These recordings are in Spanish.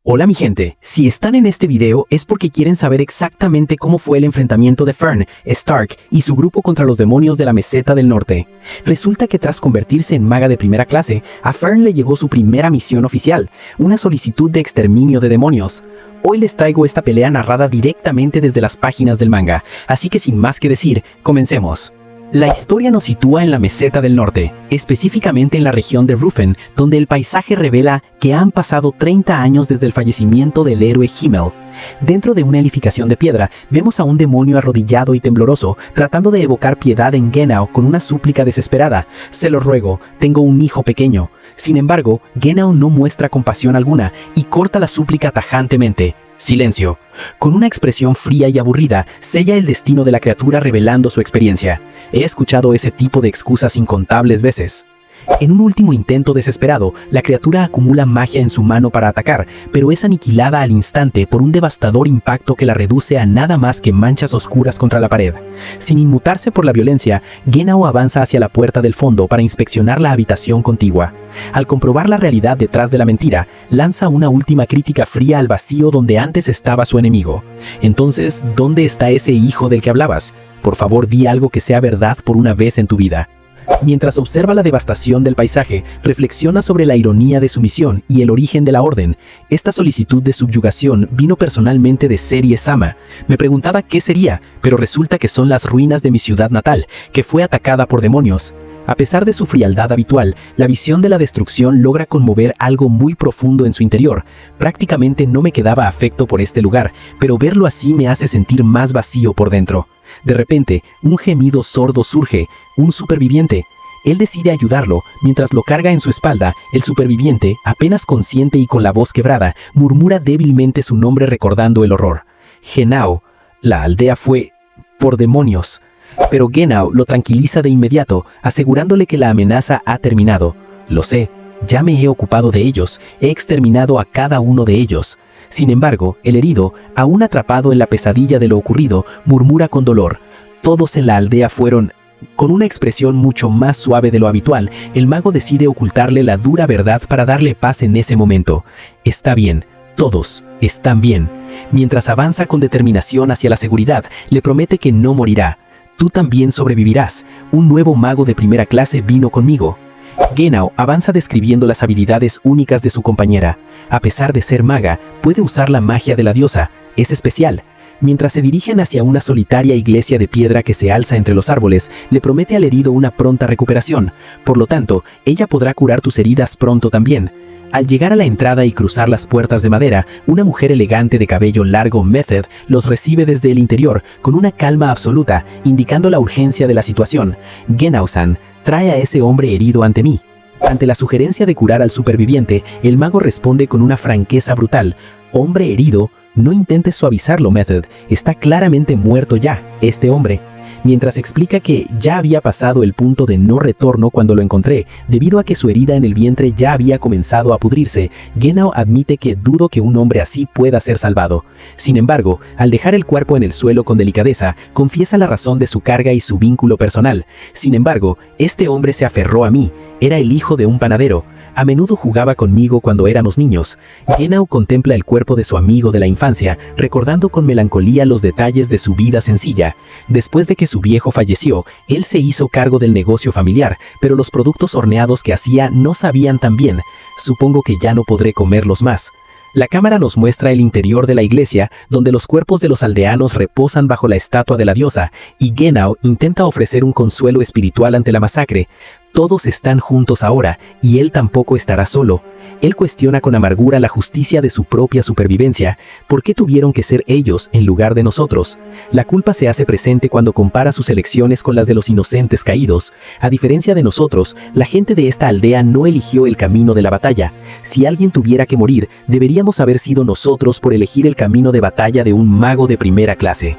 Hola mi gente, si están en este video es porque quieren saber exactamente cómo fue el enfrentamiento de Fern, Stark y su grupo contra los demonios de la Meseta del Norte. Resulta que tras convertirse en maga de primera clase, a Fern le llegó su primera misión oficial, una solicitud de exterminio de demonios. Hoy les traigo esta pelea narrada directamente desde las páginas del manga, así que sin más que decir, comencemos. La historia nos sitúa en la Meseta del Norte, específicamente en la región de Rufen, donde el paisaje revela que han pasado 30 años desde el fallecimiento del héroe Himmel. Dentro de una edificación de piedra, vemos a un demonio arrodillado y tembloroso, tratando de evocar piedad en Genau con una súplica desesperada. «Se lo ruego, tengo un hijo pequeño». Sin embargo, Genau no muestra compasión alguna y corta la súplica tajantemente. Silencio. Con una expresión fría y aburrida, sella el destino de la criatura revelando su experiencia. He escuchado ese tipo de excusas incontables veces. En un último intento desesperado, la criatura acumula magia en su mano para atacar, pero es aniquilada al instante por un devastador impacto que la reduce a nada más que manchas oscuras contra la pared. Sin inmutarse por la violencia, Genau avanza hacia la puerta del fondo para inspeccionar la habitación contigua. Al comprobar la realidad detrás de la mentira, lanza una última crítica fría al vacío donde antes estaba su enemigo. Entonces, ¿dónde está ese hijo del que hablabas? Por favor, di algo que sea verdad por una vez en tu vida. Mientras observa la devastación del paisaje, reflexiona sobre la ironía de su misión y el origen de la orden. Esta solicitud de subyugación vino personalmente de Serie-sama. Me preguntaba qué sería, pero resulta que son las ruinas de mi ciudad natal, que fue atacada por demonios. A pesar de su frialdad habitual, la visión de la destrucción logra conmover algo muy profundo en su interior. Prácticamente no me quedaba afecto por este lugar, pero verlo así me hace sentir más vacío por dentro. De repente, un gemido sordo surge, un superviviente. Él decide ayudarlo, mientras lo carga en su espalda. El superviviente, apenas consciente y con la voz quebrada, murmura débilmente su nombre recordando el horror. Genau. La aldea fue por demonios. Pero Genau lo tranquiliza de inmediato, asegurándole que la amenaza ha terminado. Lo sé, ya me he ocupado de ellos, he exterminado a cada uno de ellos. Sin embargo, el herido, aún atrapado en la pesadilla de lo ocurrido, murmura con dolor. Todos en la aldea fueron... Con una expresión mucho más suave de lo habitual, el mago decide ocultarle la dura verdad para darle paz en ese momento. Está bien, todos están bien. Mientras avanza con determinación hacia la seguridad, le promete que no morirá. Tú también sobrevivirás. Un nuevo mago de primera clase vino conmigo. Genau avanza describiendo las habilidades únicas de su compañera. A pesar de ser maga, puede usar la magia de la diosa. Es especial. Mientras se dirigen hacia una solitaria iglesia de piedra que se alza entre los árboles, le promete al herido una pronta recuperación. Por lo tanto, ella podrá curar tus heridas pronto también. Al llegar a la entrada y cruzar las puertas de madera, una mujer elegante de cabello largo, Method, los recibe desde el interior con una calma absoluta, indicando la urgencia de la situación. Genau-san, trae a ese hombre herido ante mí. Ante la sugerencia de curar al superviviente, el mago responde con una franqueza brutal. Hombre herido, no intentes suavizarlo, Method. Está claramente muerto ya, este hombre. Mientras explica que ya había pasado el punto de no retorno cuando lo encontré, debido a que su herida en el vientre ya había comenzado a pudrirse, Genau admite que dudo que un hombre así pueda ser salvado. Sin embargo, al dejar el cuerpo en el suelo con delicadeza, confiesa la razón de su carga y su vínculo personal. Sin embargo, este hombre se aferró a mí. Era el hijo de un panadero. A menudo jugaba conmigo cuando éramos niños. Genau contempla el cuerpo de su amigo de la infancia, recordando con melancolía los detalles de su vida sencilla. Después de que su viejo falleció, él se hizo cargo del negocio familiar, pero los productos horneados que hacía no sabían tan bien. Supongo que ya no podré comerlos más. La cámara nos muestra el interior de la iglesia, donde los cuerpos de los aldeanos reposan bajo la estatua de la diosa, y Genau intenta ofrecer un consuelo espiritual ante la masacre. Todos están juntos ahora, y él tampoco estará solo. Él cuestiona con amargura la justicia de su propia supervivencia. ¿Por qué tuvieron que ser ellos en lugar de nosotros? La culpa se hace presente cuando compara sus elecciones con las de los inocentes caídos. A diferencia de nosotros, la gente de esta aldea no eligió el camino de la batalla. Si alguien tuviera que morir, deberíamos haber sido nosotros por elegir el camino de batalla de un mago de primera clase.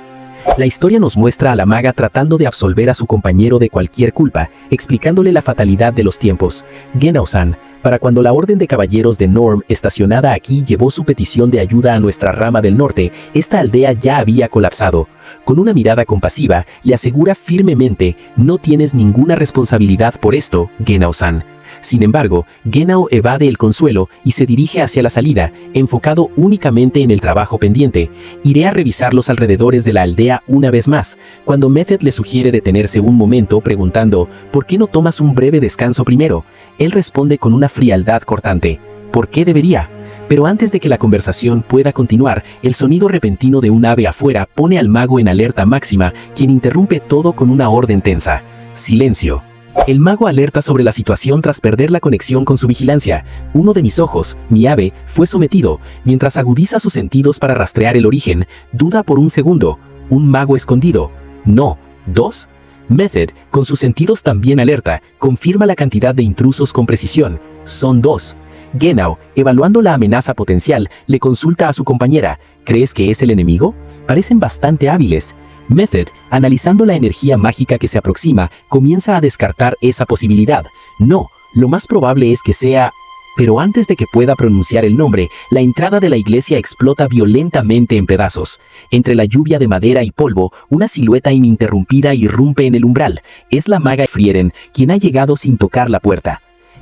La historia nos muestra a la maga tratando de absolver a su compañero de cualquier culpa, explicándole la fatalidad de los tiempos. Genau-san, para cuando la Orden de Caballeros de Norm, estacionada aquí, llevó su petición de ayuda a nuestra rama del norte, esta aldea ya había colapsado. Con una mirada compasiva, le asegura firmemente, no tienes ninguna responsabilidad por esto, Genau-san. Sin embargo, Genau evade el consuelo y se dirige hacia la salida, enfocado únicamente en el trabajo pendiente. Iré a revisar los alrededores de la aldea una vez más, cuando Method le sugiere detenerse un momento preguntando, ¿por qué no tomas un breve descanso primero? Él responde con una frialdad cortante, ¿por qué debería? Pero antes de que la conversación pueda continuar, el sonido repentino de un ave afuera pone al mago en alerta máxima, quien interrumpe todo con una orden tensa. Silencio. El mago alerta sobre la situación tras perder la conexión con su vigilancia. Uno de mis ojos, mi ave, fue sometido. Mientras agudiza sus sentidos para rastrear el origen, duda por un segundo. ¿Un mago escondido? No. ¿Dos? Method, con sus sentidos también alerta, confirma la cantidad de intrusos con precisión. Son 2. Genau, evaluando la amenaza potencial, le consulta a su compañera. ¿Crees que es el enemigo? Parecen bastante hábiles. Method, analizando la energía mágica que se aproxima, comienza a descartar esa posibilidad. No, lo más probable es que sea... Pero antes de que pueda pronunciar el nombre, la entrada de la iglesia explota violentamente en pedazos. Entre la lluvia de madera y polvo, una silueta ininterrumpida irrumpe en el umbral. Es la maga Frieren, quien ha llegado sin tocar la puerta.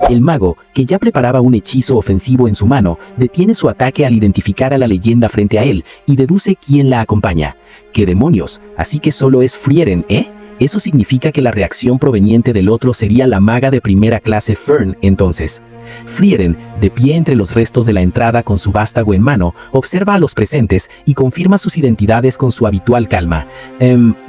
El mago, que ya preparaba un hechizo ofensivo en su mano, detiene su ataque al identificar a la leyenda frente a él y deduce quién la acompaña. ¡Qué demonios! Así que solo es Frieren, ¿eh? Eso significa que la reacción proveniente del otro sería la maga de primera clase Fern, entonces. Frieren, de pie entre los restos de la entrada con su vástago en mano, observa a los presentes y confirma sus identidades con su habitual calma.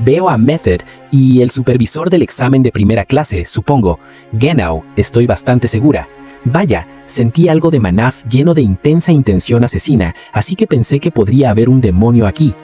Veo a Method y el supervisor del examen de primera clase, supongo. Genau, estoy bastante segura. Vaya, sentí algo de Manaf lleno de intensa intención asesina, así que pensé que podría haber un demonio aquí.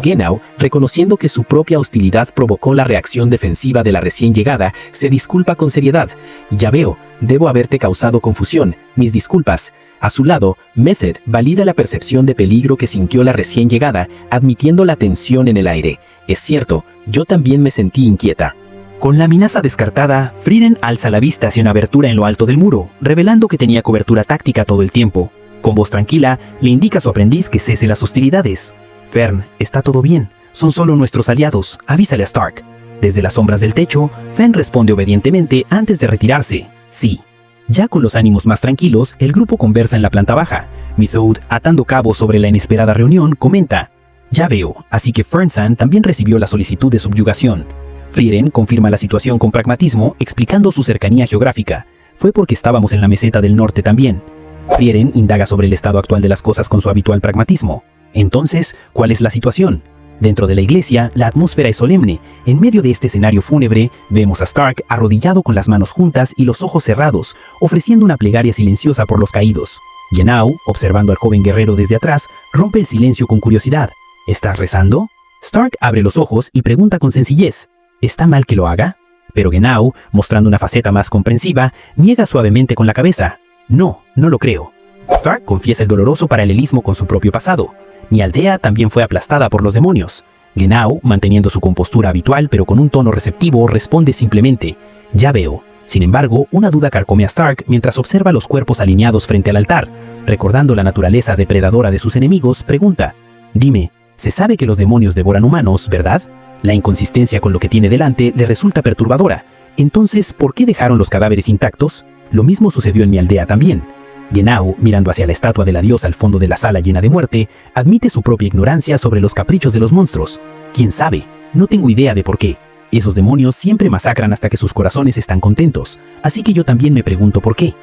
Genau, reconociendo que su propia hostilidad provocó la reacción defensiva de la recién llegada, se disculpa con seriedad. Ya veo, debo haberte causado confusión, mis disculpas. A su lado, Method valida la percepción de peligro que sintió la recién llegada, admitiendo la tensión en el aire. Es cierto, yo también me sentí inquieta. Con la amenaza descartada, Frieren alza la vista hacia una abertura en lo alto del muro, revelando que tenía cobertura táctica todo el tiempo. Con voz tranquila, le indica a su aprendiz que cese las hostilidades. Fern, está todo bien. Son solo nuestros aliados. Avísale a Stark. Desde las sombras del techo, Fern responde obedientemente antes de retirarse. Sí. Ya con los ánimos más tranquilos, el grupo conversa en la planta baja. Method, atando cabos sobre la inesperada reunión, comenta: Ya veo, así que Fernsan también recibió la solicitud de subyugación. Frieren confirma la situación con pragmatismo, explicando su cercanía geográfica. Fue porque estábamos en la meseta del norte también. Frieren indaga sobre el estado actual de las cosas con su habitual pragmatismo. Entonces, ¿cuál es la situación? Dentro de la iglesia, la atmósfera es solemne. En medio de este escenario fúnebre, vemos a Stark arrodillado con las manos juntas y los ojos cerrados, ofreciendo una plegaria silenciosa por los caídos. Genau, observando al joven guerrero desde atrás, rompe el silencio con curiosidad. ¿Estás rezando? Stark abre los ojos y pregunta con sencillez: ¿está mal que lo haga? Pero Genau, mostrando una faceta más comprensiva, niega suavemente con la cabeza. No, no lo creo. Stark confiesa el doloroso paralelismo con su propio pasado. Mi aldea también fue aplastada por los demonios. Genau, manteniendo su compostura habitual pero con un tono receptivo, responde simplemente: Ya veo. Sin embargo, una duda carcome a Stark mientras observa los cuerpos alineados frente al altar. Recordando la naturaleza depredadora de sus enemigos, pregunta: Dime, se sabe que los demonios devoran humanos, ¿verdad? La inconsistencia con lo que tiene delante le resulta perturbadora. Entonces, ¿por qué dejaron los cadáveres intactos? Lo mismo sucedió en mi aldea también. Genau, mirando hacia la estatua de la diosa al fondo de la sala llena de muerte, admite su propia ignorancia sobre los caprichos de los monstruos. ¿Quién sabe? No tengo idea de por qué. Esos demonios siempre masacran hasta que sus corazones están contentos, así que yo también me pregunto por qué.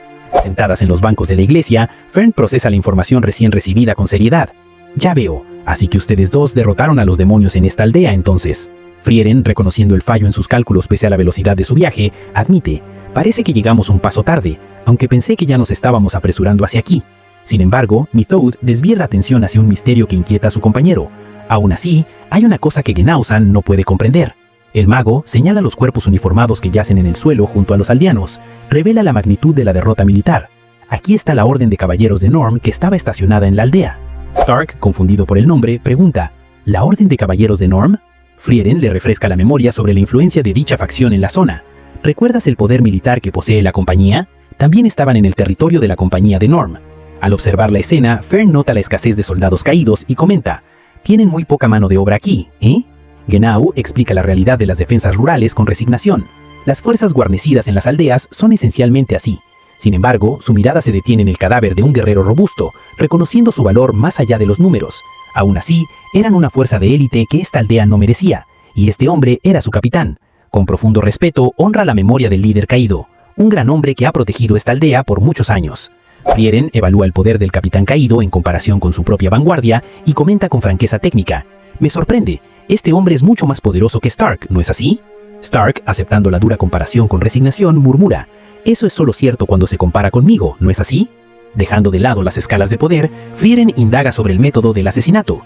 Sentadas en los bancos de la iglesia, Fern procesa la información recién recibida con seriedad. Ya veo, así que ustedes dos derrotaron a los demonios en esta aldea entonces. Frieren, reconociendo el fallo en sus cálculos pese a la velocidad de su viaje, admite: Parece que llegamos un paso tarde, aunque pensé que ya nos estábamos apresurando hacia aquí. Sin embargo, Method desvía la atención hacia un misterio que inquieta a su compañero. Aún así, hay una cosa que Genau-san no puede comprender. El mago señala los cuerpos uniformados que yacen en el suelo junto a los aldeanos, revela la magnitud de la derrota militar. Aquí está la orden de caballeros de Norm que estaba estacionada en la aldea. Stark, confundido por el nombre, pregunta: ¿La orden de caballeros de Norm? Frieren le refresca la memoria sobre la influencia de dicha facción en la zona. ¿Recuerdas el poder militar que posee la compañía? También estaban en el territorio de la compañía de Norm. Al observar la escena, Fern nota la escasez de soldados caídos y comenta: Tienen muy poca mano de obra aquí, ¿eh? Genau explica la realidad de las defensas rurales con resignación. Las fuerzas guarnecidas en las aldeas son esencialmente así. Sin embargo, su mirada se detiene en el cadáver de un guerrero robusto, reconociendo su valor más allá de los números. Aún así, eran una fuerza de élite que esta aldea no merecía, y este hombre era su capitán. Con profundo respeto, honra la memoria del líder caído, un gran hombre que ha protegido esta aldea por muchos años. Frieren evalúa el poder del capitán caído en comparación con su propia vanguardia y comenta con franqueza técnica: «Me sorprende, este hombre es mucho más poderoso que Stark, ¿no es así?». Stark, aceptando la dura comparación con resignación, murmura: «Eso es solo cierto cuando se compara conmigo, ¿no es así?». Dejando de lado las escalas de poder, Frieren indaga sobre el método del asesinato.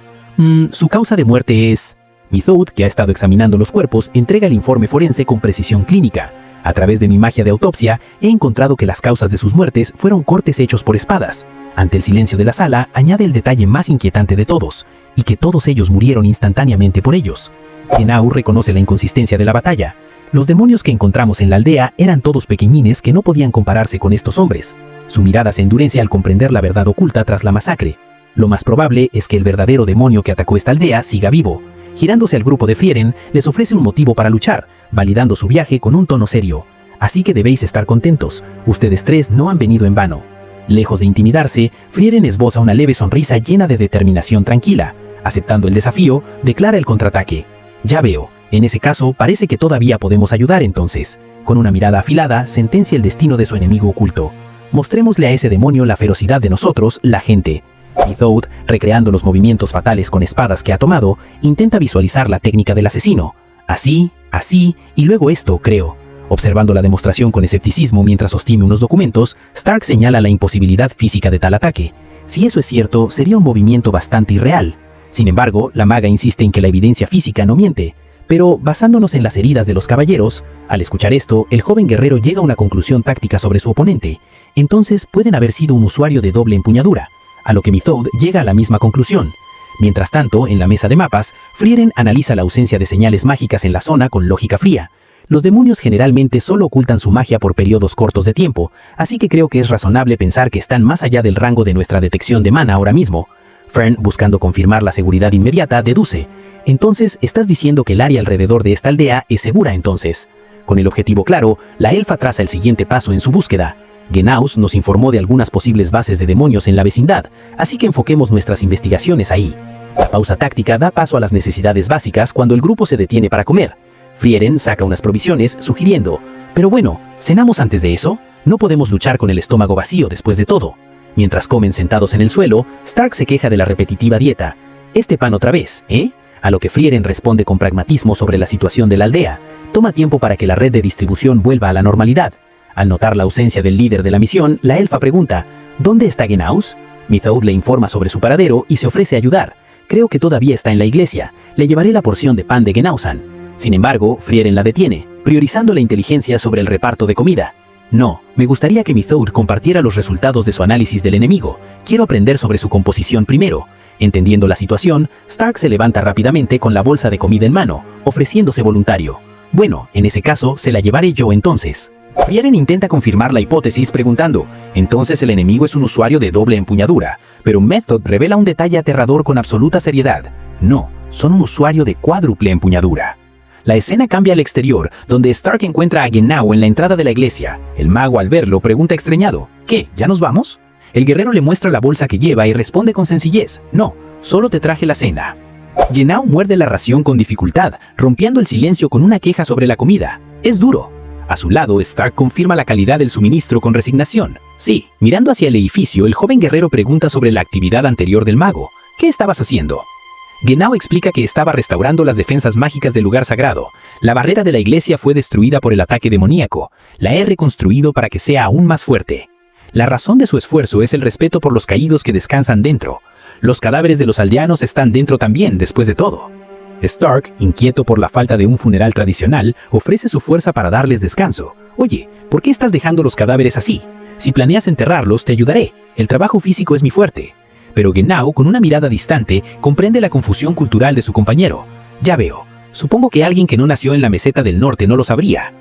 Su causa de muerte es... Mythoed, que ha estado examinando los cuerpos, entrega el informe forense con precisión clínica. A través de mi magia de autopsia, he encontrado que las causas de sus muertes fueron cortes hechos por espadas. Ante el silencio de la sala, añade el detalle más inquietante de todos, y que todos ellos murieron instantáneamente por ellos. Genau reconoce la inconsistencia de la batalla. Los demonios que encontramos en la aldea eran todos pequeñines que no podían compararse con estos hombres. Su mirada se endurece al comprender la verdad oculta tras la masacre. Lo más probable es que el verdadero demonio que atacó esta aldea siga vivo. Girándose al grupo de Frieren, les ofrece un motivo para luchar, validando su viaje con un tono serio. Así que debéis estar contentos, ustedes tres no han venido en vano. Lejos de intimidarse, Frieren esboza una leve sonrisa llena de determinación tranquila. Aceptando el desafío, declara el contraataque. Ya veo, en ese caso parece que todavía podemos ayudar entonces. Con una mirada afilada, sentencia el destino de su enemigo oculto. Mostrémosle a ese demonio la ferocidad de nosotros, la gente. Mythoed, recreando los movimientos fatales con espadas que ha tomado, intenta visualizar la técnica del asesino. Así, y luego esto, creo. Observando la demostración con escepticismo mientras sostiene unos documentos, Stark señala la imposibilidad física de tal ataque. Si eso es cierto, sería un movimiento bastante irreal. Sin embargo, la maga insiste en que la evidencia física no miente. Pero, basándonos en las heridas de los caballeros, al escuchar esto, el joven guerrero llega a una conclusión táctica sobre su oponente. Entonces, pueden haber sido un usuario de doble empuñadura. A lo que Mythoed llega a la misma conclusión. Mientras tanto, en la mesa de mapas, Frieren analiza la ausencia de señales mágicas en la zona con lógica fría. Los demonios generalmente solo ocultan su magia por periodos cortos de tiempo, así que creo que es razonable pensar que están más allá del rango de nuestra detección de mana ahora mismo. Fern, buscando confirmar la seguridad inmediata, deduce: entonces, estás diciendo que el área alrededor de esta aldea es segura entonces. Con el objetivo claro, la elfa traza el siguiente paso en su búsqueda. Genau nos informó de algunas posibles bases de demonios en la vecindad, así que enfoquemos nuestras investigaciones ahí. La pausa táctica da paso a las necesidades básicas cuando el grupo se detiene para comer. Frieren saca unas provisiones, sugiriendo: «Pero bueno, ¿cenamos antes de eso? No podemos luchar con el estómago vacío después de todo». Mientras comen sentados en el suelo, Stark se queja de la repetitiva dieta. «Este pan otra vez, ¿eh?». A lo que Frieren responde con pragmatismo sobre la situación de la aldea. Toma tiempo para que la red de distribución vuelva a la normalidad. Al notar la ausencia del líder de la misión, la elfa pregunta: ¿dónde está Genau? Mythoed le informa sobre su paradero y se ofrece a ayudar. Creo que todavía está en la iglesia. Le llevaré la porción de pan de Genau-san. Sin embargo, Frieren la detiene, priorizando la inteligencia sobre el reparto de comida. No, me gustaría que Mythoed compartiera los resultados de su análisis del enemigo. Quiero aprender sobre su composición primero. Entendiendo la situación, Stark se levanta rápidamente con la bolsa de comida en mano, ofreciéndose voluntario. Bueno, en ese caso, se la llevaré yo entonces. Frieren intenta confirmar la hipótesis preguntando: entonces el enemigo es un usuario de doble empuñadura, pero Mythoed revela un detalle aterrador con absoluta seriedad. No, son un usuario de cuádruple empuñadura. La escena cambia al exterior, donde Stark encuentra a Genau en la entrada de la iglesia. El mago, al verlo, pregunta extrañado: ¿qué, ya nos vamos? El guerrero le muestra la bolsa que lleva y responde con sencillez: no, solo te traje la cena. Genau muerde la ración con dificultad, rompiendo el silencio con una queja sobre la comida. Es duro. A su lado, Stark confirma la calidad del suministro con resignación. Sí, mirando hacia el edificio, el joven guerrero pregunta sobre la actividad anterior del mago. ¿Qué estabas haciendo? Genau explica que estaba restaurando las defensas mágicas del lugar sagrado. La barrera de la iglesia fue destruida por el ataque demoníaco. La he reconstruido para que sea aún más fuerte. La razón de su esfuerzo es el respeto por los caídos que descansan dentro. Los cadáveres de los aldeanos están dentro también, después de todo. Stark, inquieto por la falta de un funeral tradicional, ofrece su fuerza para darles descanso. Oye, ¿por qué estás dejando los cadáveres así? Si planeas enterrarlos, te ayudaré. El trabajo físico es mi fuerte. Pero Genau, con una mirada distante, comprende la confusión cultural de su compañero. Ya veo. Supongo que alguien que no nació en la meseta del norte no lo sabría.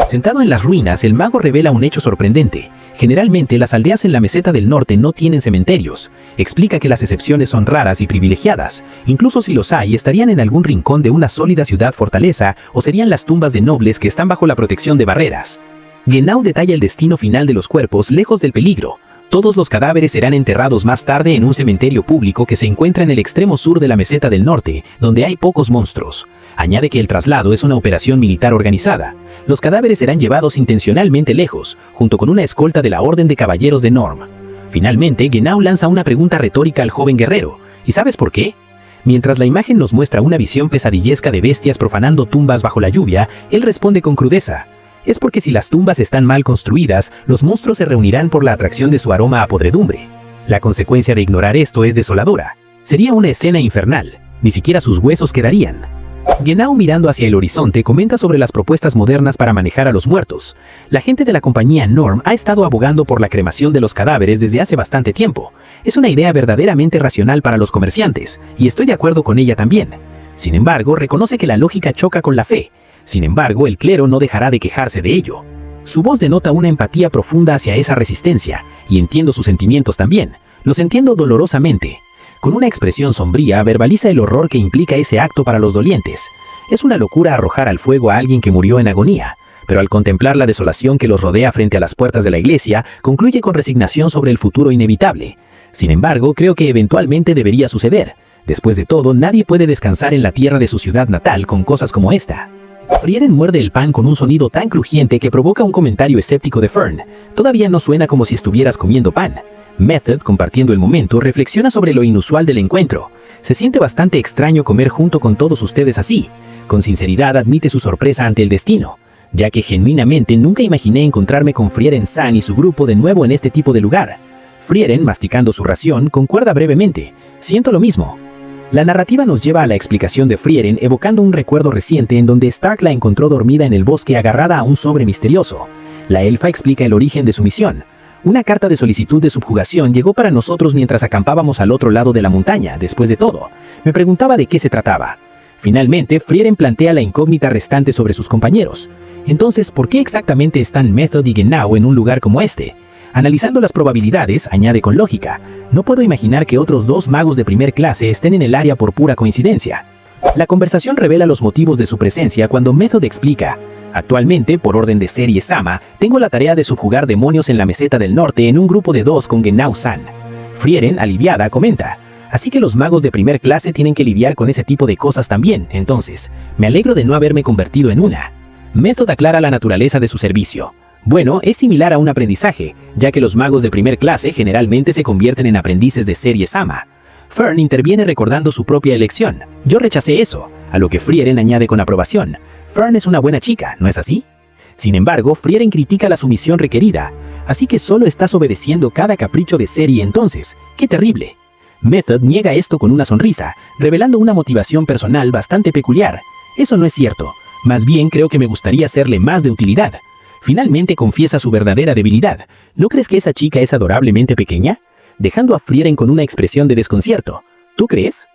Sentado en las ruinas, el mago revela un hecho sorprendente. Generalmente, las aldeas en la meseta del norte no tienen cementerios. Explica que las excepciones son raras y privilegiadas. Incluso si los hay, estarían en algún rincón de una sólida ciudad-fortaleza o serían las tumbas de nobles que están bajo la protección de barreras. Genau detalla el destino final de los cuerpos lejos del peligro. Todos los cadáveres serán enterrados más tarde en un cementerio público que se encuentra en el extremo sur de la meseta del norte, donde hay pocos monstruos. Añade que el traslado es una operación militar organizada. Los cadáveres serán llevados intencionalmente lejos, junto con una escolta de la Orden de Caballeros de Norm. Finalmente, Genau lanza una pregunta retórica al joven guerrero. ¿Y sabes por qué? Mientras la imagen nos muestra una visión pesadillesca de bestias profanando tumbas bajo la lluvia, él responde con crudeza. Es porque si las tumbas están mal construidas, los monstruos se reunirán por la atracción de su aroma a podredumbre. La consecuencia de ignorar esto es desoladora. Sería una escena infernal. Ni siquiera sus huesos quedarían. Genau, mirando hacia el horizonte, comenta sobre las propuestas modernas para manejar a los muertos. La gente de la compañía Norm ha estado abogando por la cremación de los cadáveres desde hace bastante tiempo. Es una idea verdaderamente racional para los comerciantes, y estoy de acuerdo con ella también. Sin embargo, reconoce que la lógica choca con la fe. Sin embargo, el clero no dejará de quejarse de ello. Su voz denota una empatía profunda hacia esa resistencia, y entiendo sus sentimientos también. Los entiendo dolorosamente. Con una expresión sombría, verbaliza el horror que implica ese acto para los dolientes. Es una locura arrojar al fuego a alguien que murió en agonía, pero al contemplar la desolación que los rodea frente a las puertas de la iglesia, concluye con resignación sobre el futuro inevitable. Sin embargo, creo que eventualmente debería suceder. Después de todo, nadie puede descansar en la tierra de su ciudad natal con cosas como esta. Frieren muerde el pan con un sonido tan crujiente que provoca un comentario escéptico de Fern. Todavía no suena como si estuvieras comiendo pan. Method, compartiendo el momento, reflexiona sobre lo inusual del encuentro. Se siente bastante extraño comer junto con todos ustedes así. Con sinceridad admite su sorpresa ante el destino, ya que genuinamente nunca imaginé encontrarme con Frieren-san y su grupo de nuevo en este tipo de lugar. Frieren, masticando su ración, concuerda brevemente. Siento lo mismo. La narrativa nos lleva a la explicación de Frieren evocando un recuerdo reciente en donde Stark la encontró dormida en el bosque agarrada a un sobre misterioso. La elfa explica el origen de su misión. Una carta de solicitud de subjugación llegó para nosotros mientras acampábamos al otro lado de la montaña, después de todo. Me preguntaba de qué se trataba. Finalmente, Frieren plantea la incógnita restante sobre sus compañeros. Entonces, ¿por qué exactamente están Method y Genau en un lugar como este? Analizando las probabilidades, añade con lógica, no puedo imaginar que otros dos magos de primer clase estén en el área por pura coincidencia. La conversación revela los motivos de su presencia cuando Method explica: actualmente, por orden de Serie Sama, tengo la tarea de subjugar demonios en la meseta del norte en un grupo de 2 con Genau-san. Frieren, aliviada, comenta: así que los magos de primer clase tienen que lidiar con ese tipo de cosas también, entonces, me alegro de no haberme convertido en una. Method aclara la naturaleza de su servicio. Bueno, es similar a un aprendizaje, ya que los magos de primer clase generalmente se convierten en aprendices de Serie Sama. Fern interviene recordando su propia elección. Yo rechacé eso, a lo que Frieren añade con aprobación. Fern es una buena chica, ¿no es así? Sin embargo, Frieren critica la sumisión requerida, así que solo estás obedeciendo cada capricho de Serie entonces. ¡Qué terrible! Method niega esto con una sonrisa, revelando una motivación personal bastante peculiar. Eso no es cierto, más bien creo que me gustaría serle más de utilidad. Finalmente confiesa su verdadera debilidad. ¿No crees que esa chica es adorablemente pequeña? Dejando a Frieren con una expresión de desconcierto. ¿Tú crees?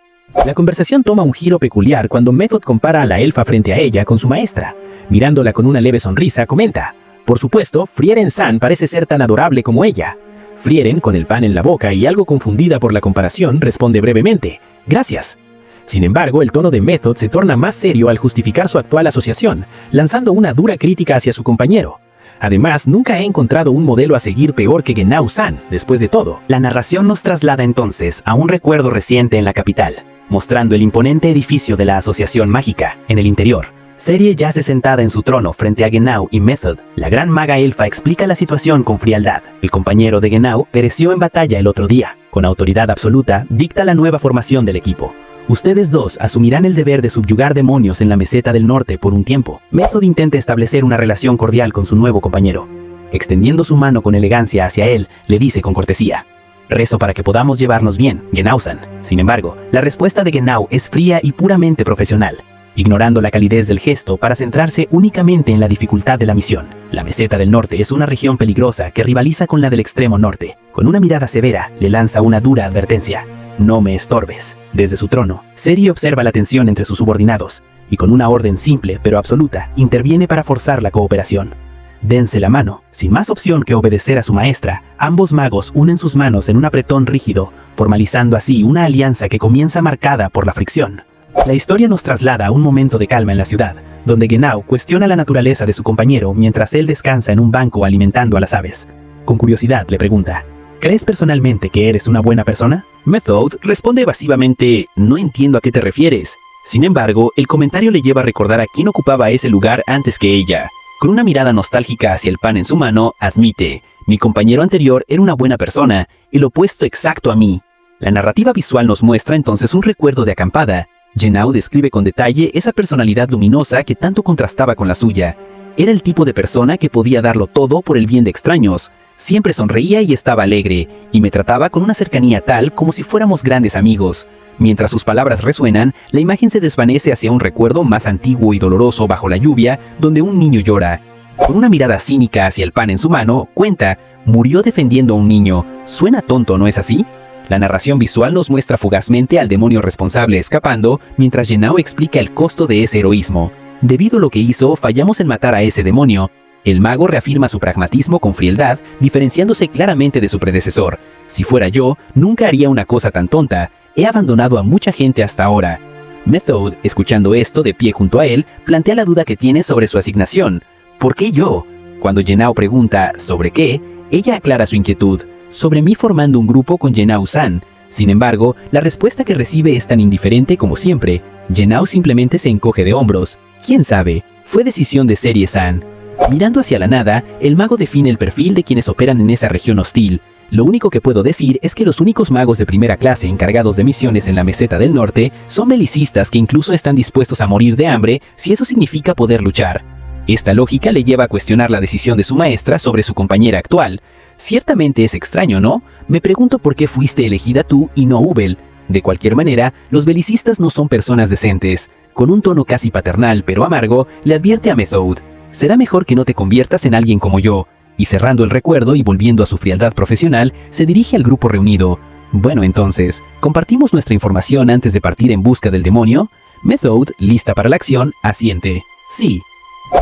La conversación toma un giro peculiar cuando Method compara a la elfa frente a ella con su maestra. Mirándola con una leve sonrisa, comenta: por supuesto, Frieren-san parece ser tan adorable como ella. Frieren, con el pan en la boca y algo confundida por la comparación, responde brevemente: gracias. Sin embargo, el tono de Method se torna más serio al justificar su actual asociación, lanzando una dura crítica hacia su compañero. Además, nunca he encontrado un modelo a seguir peor que Genau-san, después de todo. La narración nos traslada entonces a un recuerdo reciente en la capital, mostrando el imponente edificio de la Asociación Mágica. En el interior, Serie yace sentada en su trono frente a Genau y Method. La gran maga elfa explica la situación con frialdad. El compañero de Genau pereció en batalla el otro día. Con autoridad absoluta, dicta la nueva formación del equipo. Ustedes dos asumirán el deber de subyugar demonios en la meseta del norte por un tiempo. Method intenta establecer una relación cordial con su nuevo compañero. Extendiendo su mano con elegancia hacia él, le dice con cortesía: rezo para que podamos llevarnos bien, Genau-san. Sin embargo, la respuesta de Genau es fría y puramente profesional, ignorando la calidez del gesto para centrarse únicamente en la dificultad de la misión. La meseta del norte es una región peligrosa que rivaliza con la del extremo norte. Con una mirada severa, le lanza una dura advertencia: no me estorbes. Desde su trono, Serie observa la tensión entre sus subordinados, y con una orden simple pero absoluta, interviene para forzar la cooperación. Dense la mano. Sin más opción que obedecer a su maestra, ambos magos unen sus manos en un apretón rígido, formalizando así una alianza que comienza marcada por la fricción. La historia nos traslada a un momento de calma en la ciudad, donde Genau cuestiona la naturaleza de su compañero mientras él descansa en un banco alimentando a las aves. Con curiosidad le pregunta, ¿crees personalmente que eres una buena persona? Method responde evasivamente, no entiendo a qué te refieres. Sin embargo, el comentario le lleva a recordar a quién ocupaba ese lugar antes que ella. Con una mirada nostálgica hacia el pan en su mano, admite, mi compañero anterior era una buena persona, el opuesto exacto a mí. La narrativa visual nos muestra entonces un recuerdo de acampada. Genau describe con detalle esa personalidad luminosa que tanto contrastaba con la suya. Era el tipo de persona que podía darlo todo por el bien de extraños. Siempre sonreía y estaba alegre, y me trataba con una cercanía tal como si fuéramos grandes amigos. Mientras sus palabras resuenan, la imagen se desvanece hacia un recuerdo más antiguo y doloroso bajo la lluvia, donde un niño llora. Con una mirada cínica hacia el pan en su mano, cuenta, murió defendiendo a un niño. Suena tonto, ¿no es así? La narración visual nos muestra fugazmente al demonio responsable escapando, mientras Genau explica el costo de ese heroísmo. Debido a lo que hizo, fallamos en matar a ese demonio. El mago reafirma su pragmatismo con frialdad, diferenciándose claramente de su predecesor. Si fuera yo, nunca haría una cosa tan tonta. He abandonado a mucha gente hasta ahora. Method, escuchando esto de pie junto a él, plantea la duda que tiene sobre su asignación. ¿Por qué yo? Cuando Genau pregunta ¿sobre qué?, ella aclara su inquietud. Sobre mí formando un grupo con Genau-san. Sin embargo, la respuesta que recibe es tan indiferente como siempre. Genau simplemente se encoge de hombros. ¿Quién sabe? Fue decisión de Serie-san. Mirando hacia la nada, el mago define el perfil de quienes operan en esa región hostil. Lo único que puedo decir es que los únicos magos de primera clase encargados de misiones en la meseta del norte son belicistas que incluso están dispuestos a morir de hambre si eso significa poder luchar. Esta lógica le lleva a cuestionar la decisión de su maestra sobre su compañera actual. Ciertamente es extraño, ¿no? Me pregunto por qué fuiste elegida tú y no Ubel. De cualquier manera, los belicistas no son personas decentes. Con un tono casi paternal pero amargo, le advierte a Method, será mejor que no te conviertas en alguien como yo. Y cerrando el recuerdo y volviendo a su frialdad profesional, se dirige al grupo reunido. Bueno, entonces, ¿compartimos nuestra información antes de partir en busca del demonio? Method, lista para la acción, asiente. Sí.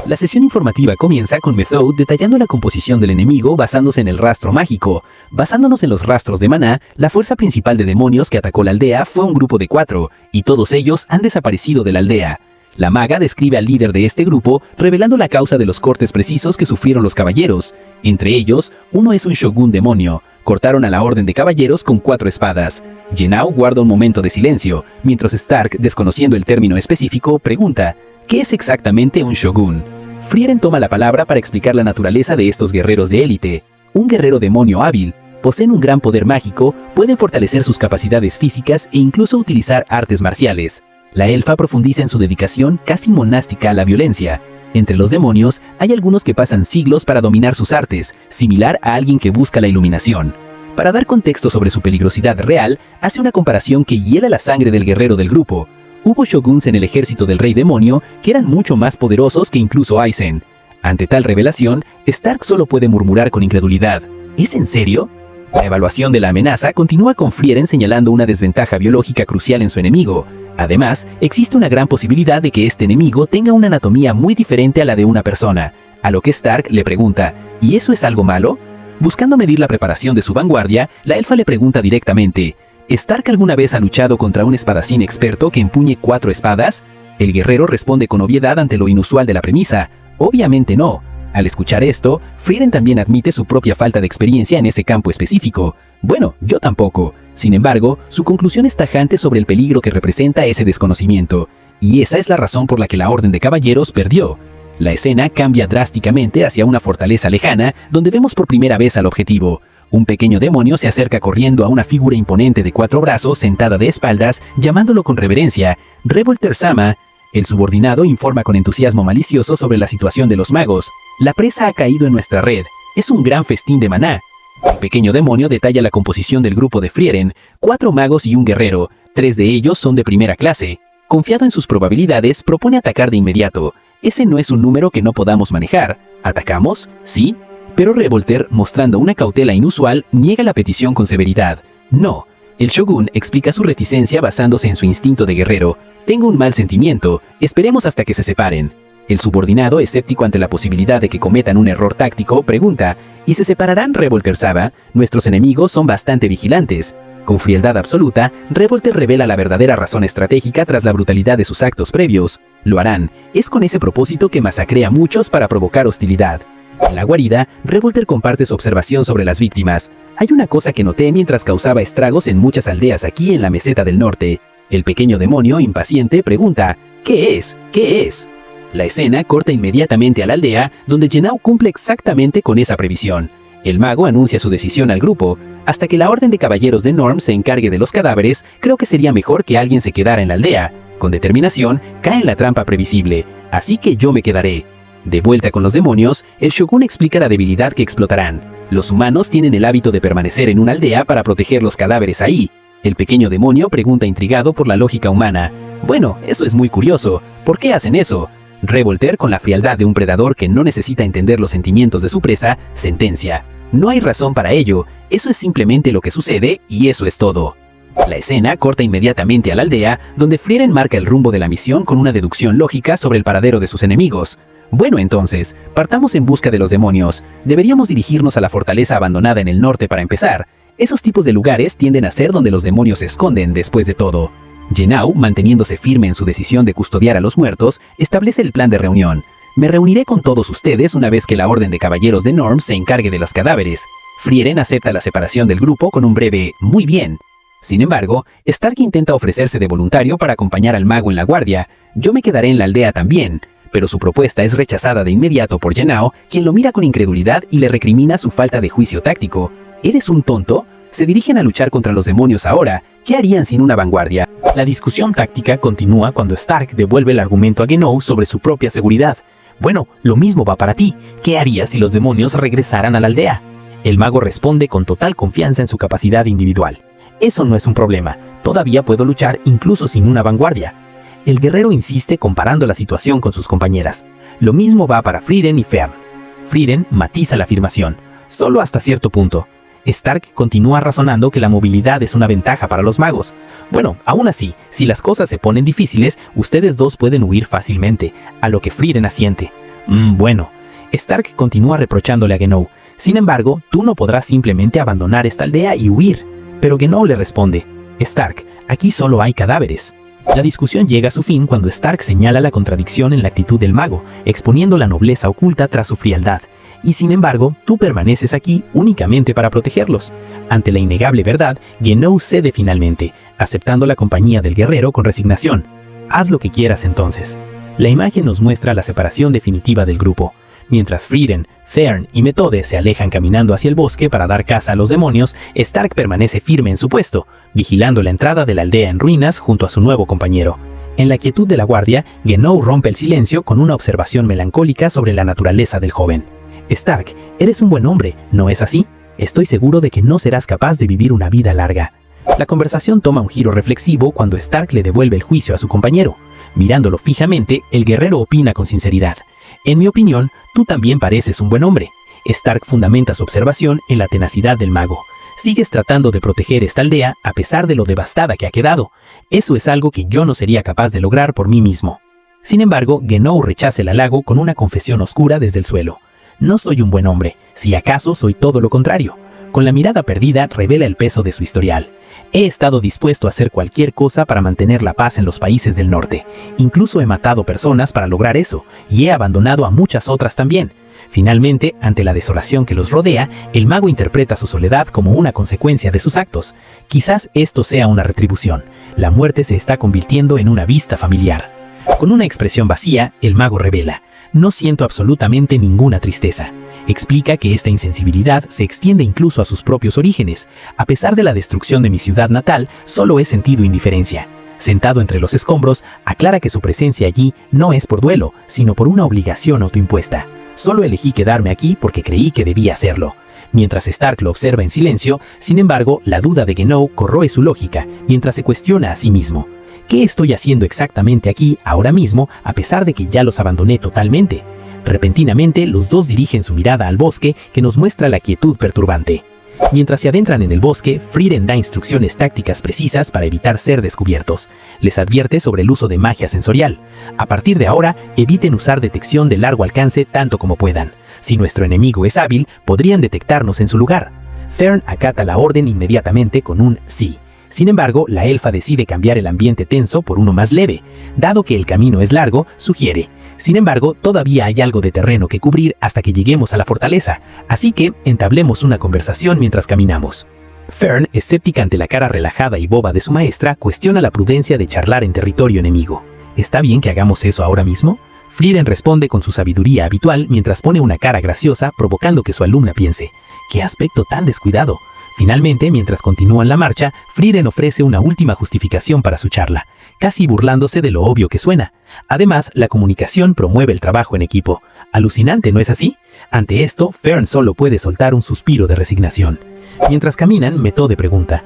La sesión informativa comienza con Method detallando la composición del enemigo basándose en el rastro mágico. Basándonos en los rastros de maná, la fuerza principal de demonios que atacó la aldea fue un grupo de 4, y todos ellos han desaparecido de la aldea. La maga describe al líder de este grupo, revelando la causa de los cortes precisos que sufrieron los caballeros. Entre ellos, uno es un shogun demonio. Cortaron a la orden de caballeros con 4 espadas. Genau guarda un momento de silencio, mientras Stark, desconociendo el término específico, pregunta, ¿qué es exactamente un shogun? Frieren toma la palabra para explicar la naturaleza de estos guerreros de élite. Un guerrero demonio hábil. Poseen un gran poder mágico, pueden fortalecer sus capacidades físicas e incluso utilizar artes marciales. La elfa profundiza en su dedicación casi monástica a la violencia. Entre los demonios, hay algunos que pasan siglos para dominar sus artes, similar a alguien que busca la iluminación. Para dar contexto sobre su peligrosidad real, hace una comparación que hiela la sangre del guerrero del grupo. Hubo shoguns en el ejército del rey demonio que eran mucho más poderosos que incluso Aizen. Ante tal revelación, Stark solo puede murmurar con incredulidad. ¿Es en serio? La evaluación de la amenaza continúa con Frieren señalando una desventaja biológica crucial en su enemigo. Además, existe una gran posibilidad de que este enemigo tenga una anatomía muy diferente a la de una persona, a lo que Stark le pregunta, ¿y eso es algo malo? Buscando medir la preparación de su vanguardia, la elfa le pregunta directamente, ¿Stark alguna vez ha luchado contra un espadachín experto que empuñe 4 espadas? El guerrero responde con obviedad ante lo inusual de la premisa, obviamente no. Al escuchar esto, Frieren también admite su propia falta de experiencia en ese campo específico. Bueno, yo tampoco. Sin embargo, su conclusión es tajante sobre el peligro que representa ese desconocimiento. Y esa es la razón por la que la Orden de Caballeros perdió. La escena cambia drásticamente hacia una fortaleza lejana, donde vemos por primera vez al objetivo. Un pequeño demonio se acerca corriendo a una figura imponente de 4 brazos sentada de espaldas, llamándolo con reverencia, Revolter-sama. El subordinado informa con entusiasmo malicioso sobre la situación de los magos. La presa ha caído en nuestra red. Es un gran festín de maná. El pequeño demonio detalla la composición del grupo de Frieren, 4 magos y un guerrero. 3 de ellos son de primera clase. Confiado en sus probabilidades, propone atacar de inmediato. Ese no es un número que no podamos manejar. ¿Atacamos? Sí. Pero Revolter, mostrando una cautela inusual, niega la petición con severidad. No. El shogun explica su reticencia basándose en su instinto de guerrero. Tengo un mal sentimiento, esperemos hasta que se separen. El subordinado, escéptico ante la posibilidad de que cometan un error táctico, pregunta, ¿y se separarán, Revolter-sama? Nuestros enemigos son bastante vigilantes. Con frialdad absoluta, Revolter revela la verdadera razón estratégica tras la brutalidad de sus actos previos. Lo harán, es con ese propósito que masacré a muchos para provocar hostilidad. En la guarida, Revolter comparte su observación sobre las víctimas. Hay una cosa que noté mientras causaba estragos en muchas aldeas aquí en la meseta del norte. El pequeño demonio, impaciente, pregunta, ¿qué es? ¿Qué es? La escena corta inmediatamente a la aldea, donde Genau cumple exactamente con esa previsión. El mago anuncia su decisión al grupo. Hasta que la Orden de Caballeros de Norm se encargue de los cadáveres, creo que sería mejor que alguien se quedara en la aldea. Con determinación, cae en la trampa previsible, así que yo me quedaré. De vuelta con los demonios, el Shogun explica la debilidad que explotarán. Los humanos tienen el hábito de permanecer en una aldea para proteger los cadáveres ahí. El pequeño demonio pregunta intrigado por la lógica humana. Bueno, eso es muy curioso. ¿Por qué hacen eso? Revolter, con la frialdad de un predador que no necesita entender los sentimientos de su presa, sentencia. No hay razón para ello, eso es simplemente lo que sucede y eso es todo. La escena corta inmediatamente a la aldea, donde Frieren marca el rumbo de la misión con una deducción lógica sobre el paradero de sus enemigos. Bueno, entonces, partamos en busca de los demonios. Deberíamos dirigirnos a la fortaleza abandonada en el norte para empezar. Esos tipos de lugares tienden a ser donde los demonios se esconden después de todo. Genau, manteniéndose firme en su decisión de custodiar a los muertos, establece el plan de reunión. Me reuniré con todos ustedes una vez que la Orden de Caballeros de Norm se encargue de los cadáveres. Frieren acepta la separación del grupo con un breve «muy bien». Sin embargo, Stark intenta ofrecerse de voluntario para acompañar al mago en la guardia. Yo me quedaré en la aldea también. Pero su propuesta es rechazada de inmediato por Genau, quien lo mira con incredulidad y le recrimina su falta de juicio táctico. ¿Eres un tonto? Se dirigen a luchar contra los demonios ahora. ¿Qué harían sin una vanguardia? La discusión táctica continúa cuando Stark devuelve el argumento a Genau sobre su propia seguridad. Bueno, lo mismo va para ti. ¿Qué harías si los demonios regresaran a la aldea? El mago responde con total confianza en su capacidad individual. Eso no es un problema. Todavía puedo luchar incluso sin una vanguardia. El guerrero insiste comparando la situación con sus compañeras. Lo mismo va para Frieren y Fern. Frieren matiza la afirmación, solo hasta cierto punto. Stark continúa razonando que la movilidad es una ventaja para los magos. Bueno, aún así, si las cosas se ponen difíciles, ustedes dos pueden huir fácilmente, a lo que Frieren asiente. Bueno. Stark continúa reprochándole a Genau. Sin embargo, tú no podrás simplemente abandonar esta aldea y huir. Pero Genau le responde, Stark, aquí solo hay cadáveres. La discusión llega a su fin cuando Stark señala la contradicción en la actitud del mago, exponiendo la nobleza oculta tras su frialdad. Y sin embargo, tú permaneces aquí únicamente para protegerlos. Ante la innegable verdad, Genau cede finalmente, aceptando la compañía del guerrero con resignación. Haz lo que quieras entonces. La imagen nos muestra la separación definitiva del grupo. Mientras Frieren, Fern y Methode se alejan caminando hacia el bosque para dar caza a los demonios, Stark permanece firme en su puesto, vigilando la entrada de la aldea en ruinas junto a su nuevo compañero. En la quietud de la guardia, Genau rompe el silencio con una observación melancólica sobre la naturaleza del joven. Stark, eres un buen hombre, ¿no es así? Estoy seguro de que no serás capaz de vivir una vida larga. La conversación toma un giro reflexivo cuando Stark le devuelve el juicio a su compañero. Mirándolo fijamente, el guerrero opina con sinceridad. En mi opinión, tú también pareces un buen hombre. Stark fundamenta su observación en la tenacidad del mago. Sigues tratando de proteger esta aldea a pesar de lo devastada que ha quedado. Eso es algo que yo no sería capaz de lograr por mí mismo. Sin embargo, Genau rechaza el halago con una confesión oscura desde el suelo. No soy un buen hombre, si acaso soy todo lo contrario. Con la mirada perdida revela el peso de su historial. He estado dispuesto a hacer cualquier cosa para mantener la paz en los países del norte. Incluso he matado personas para lograr eso, y he abandonado a muchas otras también. Finalmente, ante la desolación que los rodea, el mago interpreta su soledad como una consecuencia de sus actos. Quizás esto sea una retribución. La muerte se está convirtiendo en una vista familiar. Con una expresión vacía, el mago revela: no siento absolutamente ninguna tristeza. Explica que esta insensibilidad se extiende incluso a sus propios orígenes. A pesar de la destrucción de mi ciudad natal, solo he sentido indiferencia. Sentado entre los escombros, aclara que su presencia allí no es por duelo, sino por una obligación autoimpuesta. Solo elegí quedarme aquí porque creí que debía hacerlo. Mientras Stark lo observa en silencio, sin embargo, la duda de Genau corroe su lógica, mientras se cuestiona a sí mismo. ¿Qué estoy haciendo exactamente aquí, ahora mismo, a pesar de que ya los abandoné totalmente? Repentinamente, los dos dirigen su mirada al bosque, que nos muestra la quietud perturbante. Mientras se adentran en el bosque, Frieren da instrucciones tácticas precisas para evitar ser descubiertos. Les advierte sobre el uso de magia sensorial. A partir de ahora, eviten usar detección de largo alcance tanto como puedan. Si nuestro enemigo es hábil, podrían detectarnos en su lugar. Fern acata la orden inmediatamente con un sí. Sin embargo, la elfa decide cambiar el ambiente tenso por uno más leve. Dado que el camino es largo, sugiere: sin embargo, todavía hay algo de terreno que cubrir hasta que lleguemos a la fortaleza, así que entablemos una conversación mientras caminamos. Fern, escéptica ante la cara relajada y boba de su maestra, cuestiona la prudencia de charlar en territorio enemigo. ¿Está bien que hagamos eso ahora mismo? Frieren responde con su sabiduría habitual mientras pone una cara graciosa, provocando que su alumna piense: ¡qué aspecto tan descuidado! Finalmente, mientras continúan la marcha, Frieren ofrece una última justificación para su charla, casi burlándose de lo obvio que suena. Además, la comunicación promueve el trabajo en equipo. Alucinante, ¿no es así? Ante esto, Fern solo puede soltar un suspiro de resignación. Mientras caminan, Methode pregunta: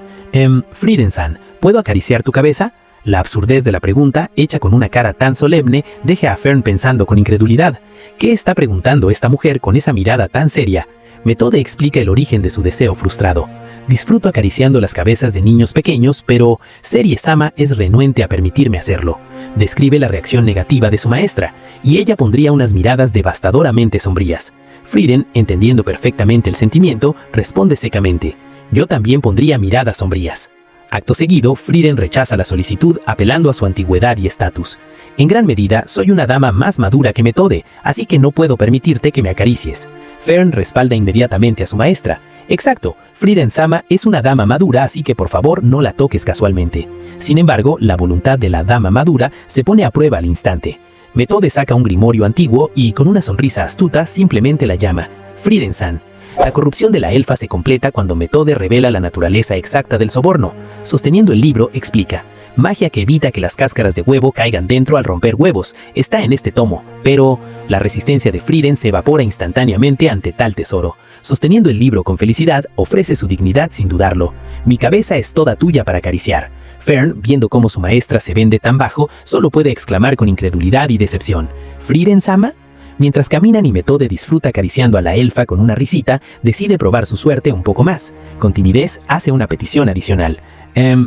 Frieren-san, ¿puedo acariciar tu cabeza? La absurdez de la pregunta, hecha con una cara tan solemne, deja a Fern pensando con incredulidad. ¿Qué está preguntando esta mujer con esa mirada tan seria? Methode explica el origen de su deseo frustrado. Disfruto acariciando las cabezas de niños pequeños, pero Serie-sama es renuente a permitirme hacerlo. Describe la reacción negativa de su maestra, y ella pondría unas miradas devastadoramente sombrías. Frieren, entendiendo perfectamente el sentimiento, responde secamente: yo también pondría miradas sombrías. Acto seguido, Frieren rechaza la solicitud apelando a su antigüedad y estatus. En gran medida, soy una dama más madura que Methode, así que no puedo permitirte que me acaricies. Fern respalda inmediatamente a su maestra. Exacto, Frieren-sama es una dama madura, así que por favor no la toques casualmente. Sin embargo, la voluntad de la dama madura se pone a prueba al instante. Methode saca un grimorio antiguo y, con una sonrisa astuta, simplemente la llama: Frieren-san. La corrupción de la elfa se completa cuando Methode revela la naturaleza exacta del soborno. Sosteniendo el libro, explica: magia que evita que las cáscaras de huevo caigan dentro al romper huevos. Está en este tomo, pero la resistencia de Frieren se evapora instantáneamente ante tal tesoro. Sosteniendo el libro con felicidad, ofrece su dignidad sin dudarlo. Mi cabeza es toda tuya para acariciar. Fern, viendo cómo su maestra se vende tan bajo, solo puede exclamar con incredulidad y decepción: ¿Frieren-sama? Mientras caminan y Methode disfruta acariciando a la elfa con una risita, decide probar su suerte un poco más. Con timidez, hace una petición adicional.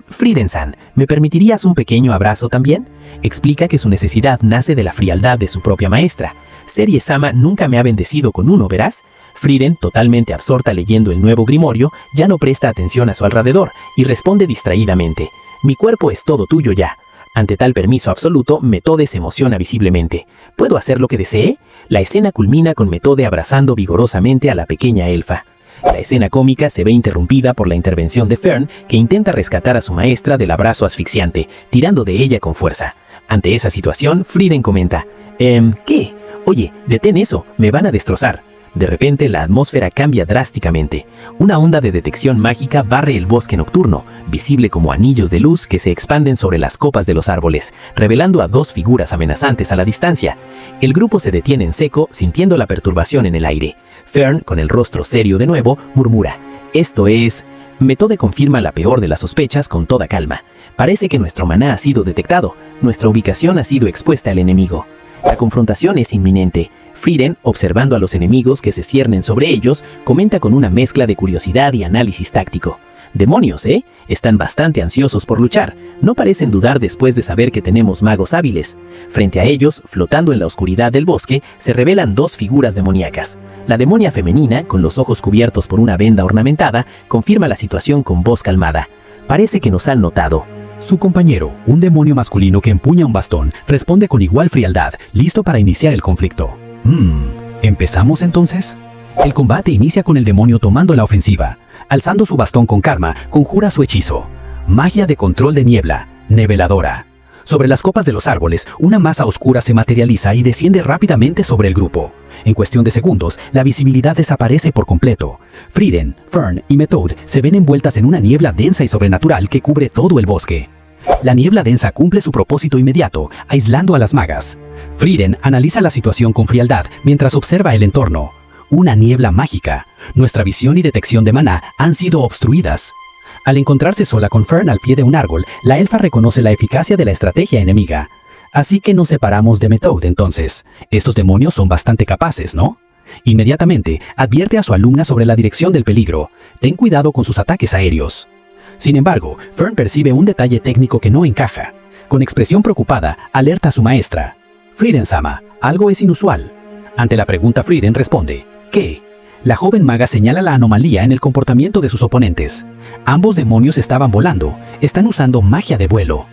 Frieren-san, ¿me permitirías un pequeño abrazo también? Explica que su necesidad nace de la frialdad de su propia maestra. Serie-sama nunca me ha bendecido con uno, ¿verás? Frieren, totalmente absorta leyendo el nuevo grimorio, ya no presta atención a su alrededor y responde distraídamente: mi cuerpo es todo tuyo ya. Ante tal permiso absoluto, Methode se emociona visiblemente. ¿Puedo hacer lo que desee? La escena culmina con Methode abrazando vigorosamente a la pequeña elfa. La escena cómica se ve interrumpida por la intervención de Fern, que intenta rescatar a su maestra del abrazo asfixiante, tirando de ella con fuerza. Ante esa situación, Frieren comenta: ¿qué? Oye, detén eso, me van a destrozar. De repente, la atmósfera cambia drásticamente. Una onda de detección mágica barre el bosque nocturno, visible como anillos de luz que se expanden sobre las copas de los árboles, revelando a dos figuras amenazantes a la distancia. El grupo se detiene en seco, sintiendo la perturbación en el aire. Fern, con el rostro serio de nuevo, murmura: esto es... Methode confirma la peor de las sospechas con toda calma. Parece que nuestro maná ha sido detectado, nuestra ubicación ha sido expuesta al enemigo. La confrontación es inminente. Frieren, observando a los enemigos que se ciernen sobre ellos, comenta con una mezcla de curiosidad y análisis táctico: demonios, ¿eh? Están bastante ansiosos por luchar. No parecen dudar después de saber que tenemos magos hábiles. Frente a ellos, flotando en la oscuridad del bosque, se revelan dos figuras demoníacas. La demonia femenina, con los ojos cubiertos por una venda ornamentada, confirma la situación con voz calmada: parece que nos han notado. Su compañero, un demonio masculino que empuña un bastón, responde con igual frialdad, listo para iniciar el conflicto. ¿Empezamos entonces? El combate inicia con el demonio tomando la ofensiva. Alzando su bastón con karma, conjura su hechizo: magia de control de niebla, niveladora. Sobre las copas de los árboles, una masa oscura se materializa y desciende rápidamente sobre el grupo. En cuestión de segundos, la visibilidad desaparece por completo. Frieren, Fern y Methode se ven envueltas en una niebla densa y sobrenatural que cubre todo el bosque. La niebla densa cumple su propósito inmediato, aislando a las magas. Frieren analiza la situación con frialdad mientras observa el entorno. Una niebla mágica. Nuestra visión y detección de maná han sido obstruidas. Al encontrarse sola con Fern al pie de un árbol, la elfa reconoce la eficacia de la estrategia enemiga. Así que nos separamos de Methode entonces. Estos demonios son bastante capaces, ¿no? Inmediatamente, advierte a su alumna sobre la dirección del peligro. Ten cuidado con sus ataques aéreos. Sin embargo, Fern percibe un detalle técnico que no encaja. Con expresión preocupada, alerta a su maestra: Frieren-sama, algo es inusual. Ante la pregunta, Frieren responde: ¿qué? La joven maga señala la anomalía en el comportamiento de sus oponentes. Ambos demonios estaban volando, están usando magia de vuelo.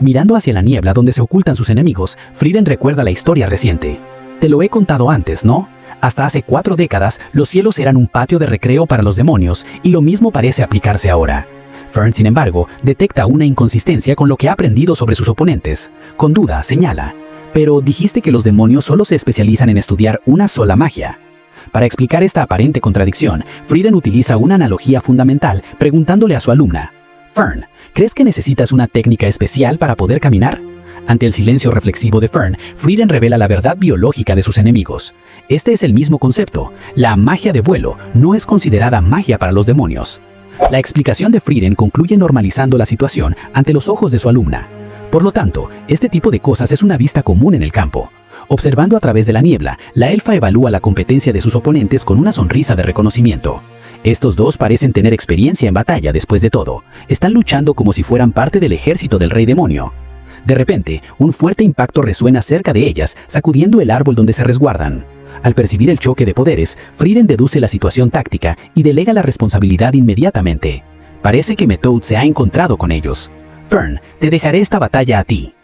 Mirando hacia la niebla donde se ocultan sus enemigos, Frieren recuerda la historia reciente. Te lo he contado antes, ¿no? Hasta hace 4 décadas, los cielos eran un patio de recreo para los demonios, y lo mismo parece aplicarse ahora. Fern, sin embargo, detecta una inconsistencia con lo que ha aprendido sobre sus oponentes. Con duda, señala: pero dijiste que los demonios solo se especializan en estudiar una sola magia. Para explicar esta aparente contradicción, Frieren utiliza una analogía fundamental, preguntándole a su alumna: Fern, ¿crees que necesitas una técnica especial para poder caminar? Ante el silencio reflexivo de Fern, Frieren revela la verdad biológica de sus enemigos. Este es el mismo concepto. La magia de vuelo no es considerada magia para los demonios. La explicación de Frieren concluye normalizando la situación ante los ojos de su alumna. Por lo tanto, este tipo de cosas es una vista común en el campo. Observando a través de la niebla, la elfa evalúa la competencia de sus oponentes con una sonrisa de reconocimiento. Estos dos parecen tener experiencia en batalla después de todo. Están luchando como si fueran parte del ejército del rey demonio. De repente, un fuerte impacto resuena cerca de ellas, sacudiendo el árbol donde se resguardan. Al percibir el choque de poderes, Frieren deduce la situación táctica y delega la responsabilidad inmediatamente. Parece que Metoad se ha encontrado con ellos. Fern, te dejaré esta batalla a ti.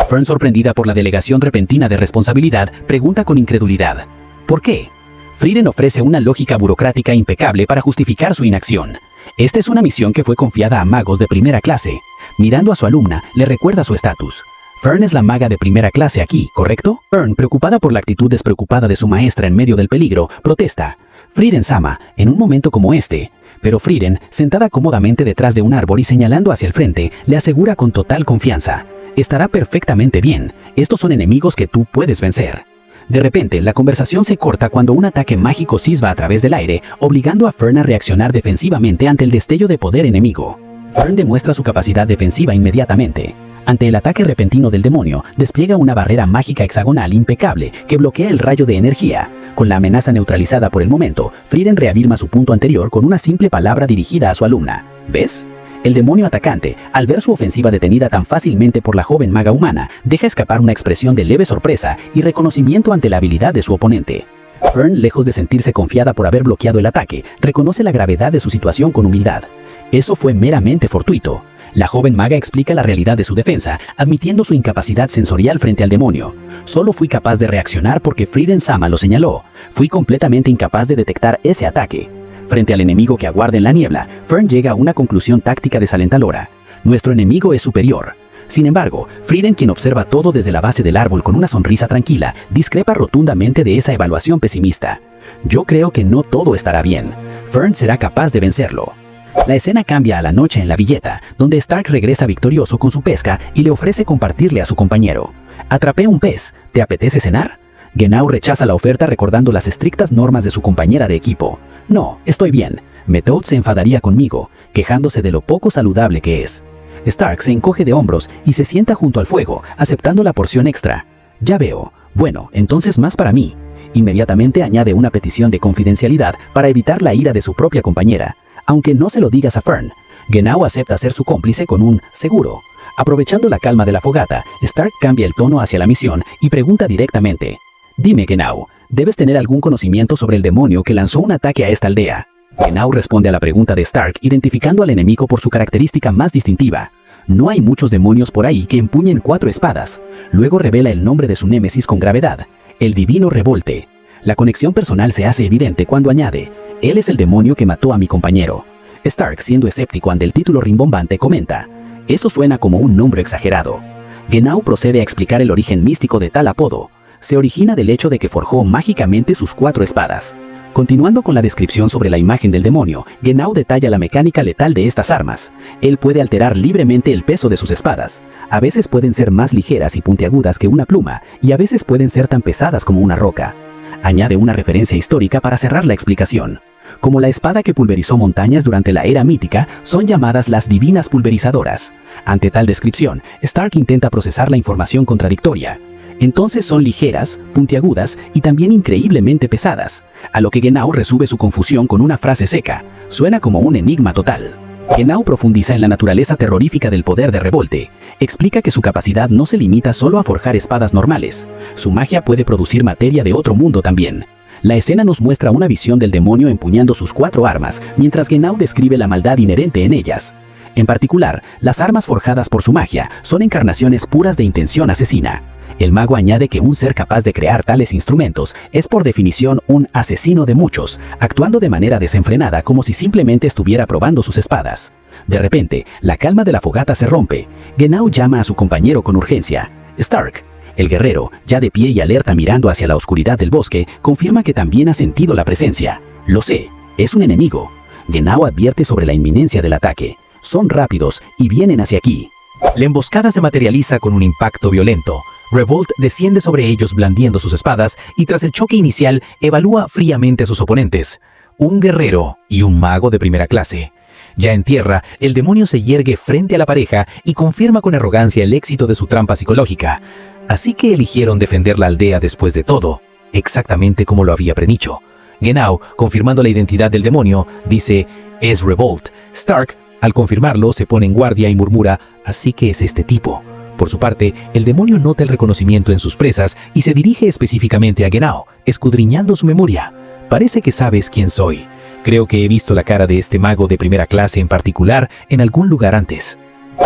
Fern, sorprendida por la delegación repentina de responsabilidad, pregunta con incredulidad: ¿por qué? Frieren ofrece una lógica burocrática impecable para justificar su inacción. Esta es una misión que fue confiada a magos de primera clase. Mirando a su alumna, le recuerda su estatus. Fern es la maga de primera clase aquí, ¿correcto? Fern, preocupada por la actitud despreocupada de su maestra en medio del peligro, protesta: Frieren-sama, en un momento como este. Pero Frieren, sentada cómodamente detrás de un árbol y señalando hacia el frente, le asegura con total confianza: estará perfectamente bien, estos son enemigos que tú puedes vencer. De repente, la conversación se corta cuando un ataque mágico sisva a través del aire, obligando a Fern a reaccionar defensivamente ante el destello de poder enemigo. Fern demuestra su capacidad defensiva inmediatamente. Ante el ataque repentino del demonio, despliega una barrera mágica hexagonal impecable que bloquea el rayo de energía. Con la amenaza neutralizada por el momento, Frieren reafirma su punto anterior con una simple palabra dirigida a su alumna: ¿ves? El demonio atacante, al ver su ofensiva detenida tan fácilmente por la joven maga humana, deja escapar una expresión de leve sorpresa y reconocimiento ante la habilidad de su oponente. Fern, lejos de sentirse confiada por haber bloqueado el ataque, reconoce la gravedad de su situación con humildad. Eso fue meramente fortuito. La joven maga explica la realidad de su defensa, admitiendo su incapacidad sensorial frente al demonio. Solo fui capaz de reaccionar porque Frieren-sama lo señaló. Fui completamente incapaz de detectar ese ataque. Frente al enemigo que aguarda en la niebla, Fern llega a una conclusión táctica desalentadora: nuestro enemigo es superior. Sin embargo, Frieren, quien observa todo desde la base del árbol con una sonrisa tranquila, discrepa rotundamente de esa evaluación pesimista. Yo creo que no todo estará bien. Fern será capaz de vencerlo. La escena cambia a la noche en la villeta, donde Stark regresa victorioso con su pesca y le ofrece compartirle a su compañero. Atrapé un pez, ¿te apetece cenar? Genau rechaza la oferta recordando las estrictas normas de su compañera de equipo. No, estoy bien. Metoad se enfadaría conmigo, quejándose de lo poco saludable que es. Stark se encoge de hombros y se sienta junto al fuego, aceptando la porción extra. Ya veo. Bueno, entonces más para mí. Inmediatamente añade una petición de confidencialidad para evitar la ira de su propia compañera. Aunque no se lo digas a Fern, Genau acepta ser su cómplice con un seguro. Aprovechando la calma de la fogata, Stark cambia el tono hacia la misión y pregunta directamente: dime, Genau, ¿debes tener algún conocimiento sobre el demonio que lanzó un ataque a esta aldea? Genau responde a la pregunta de Stark identificando al enemigo por su característica más distintiva. No hay muchos demonios por ahí que empuñen 4 espadas. Luego revela el nombre de su némesis con gravedad: el divino Revolte. La conexión personal se hace evidente cuando añade: él es el demonio que mató a mi compañero. Stark, siendo escéptico ante el título rimbombante, comenta: eso suena como un nombre exagerado. Genau procede a explicar el origen místico de tal apodo. Se origina del hecho de que forjó mágicamente sus 4 espadas. Continuando con la descripción sobre la imagen del demonio, Genau detalla la mecánica letal de estas armas. Él puede alterar libremente el peso de sus espadas. A veces pueden ser más ligeras y puntiagudas que una pluma, y a veces pueden ser tan pesadas como una roca. Añade una referencia histórica para cerrar la explicación. Como la espada que pulverizó montañas durante la era mítica, son llamadas las divinas pulverizadoras. Ante tal descripción, Stark intenta procesar la información contradictoria. Entonces son ligeras, puntiagudas y también increíblemente pesadas, a lo que Genau resuelve su confusión con una frase seca: suena como un enigma total. Genau profundiza en la naturaleza terrorífica del poder de Revolte. Explica que su capacidad no se limita solo a forjar espadas normales. Su magia puede producir materia de otro mundo también. La escena nos muestra una visión del demonio empuñando sus 4 armas, mientras Genau describe la maldad inherente en ellas. En particular, las armas forjadas por su magia son encarnaciones puras de intención asesina. El mago añade que un ser capaz de crear tales instrumentos es por definición un asesino de muchos, actuando de manera desenfrenada como si simplemente estuviera probando sus espadas. De repente, la calma de la fogata se rompe. Genau llama a su compañero con urgencia. Stark, el guerrero, ya de pie y alerta mirando hacia la oscuridad del bosque, confirma que también ha sentido la presencia. Lo sé, es un enemigo. Genau advierte sobre la inminencia del ataque. Son rápidos y vienen hacia aquí. La emboscada se materializa con un impacto violento. Revolt desciende sobre ellos blandiendo sus espadas y tras el choque inicial evalúa fríamente a sus oponentes. Un guerrero y un mago de primera clase. Ya en tierra, el demonio se yergue frente a la pareja y confirma con arrogancia el éxito de su trampa psicológica. Así que eligieron defender la aldea después de todo, exactamente como lo había predicho. Genau, confirmando la identidad del demonio, dice, es Revolt. Stark, al confirmarlo, se pone en guardia y murmura, así que es este tipo. Por su parte, el demonio nota el reconocimiento en sus presas y se dirige específicamente a Genau, escudriñando su memoria. Parece que sabes quién soy. Creo que he visto la cara de este mago de primera clase en particular en algún lugar antes.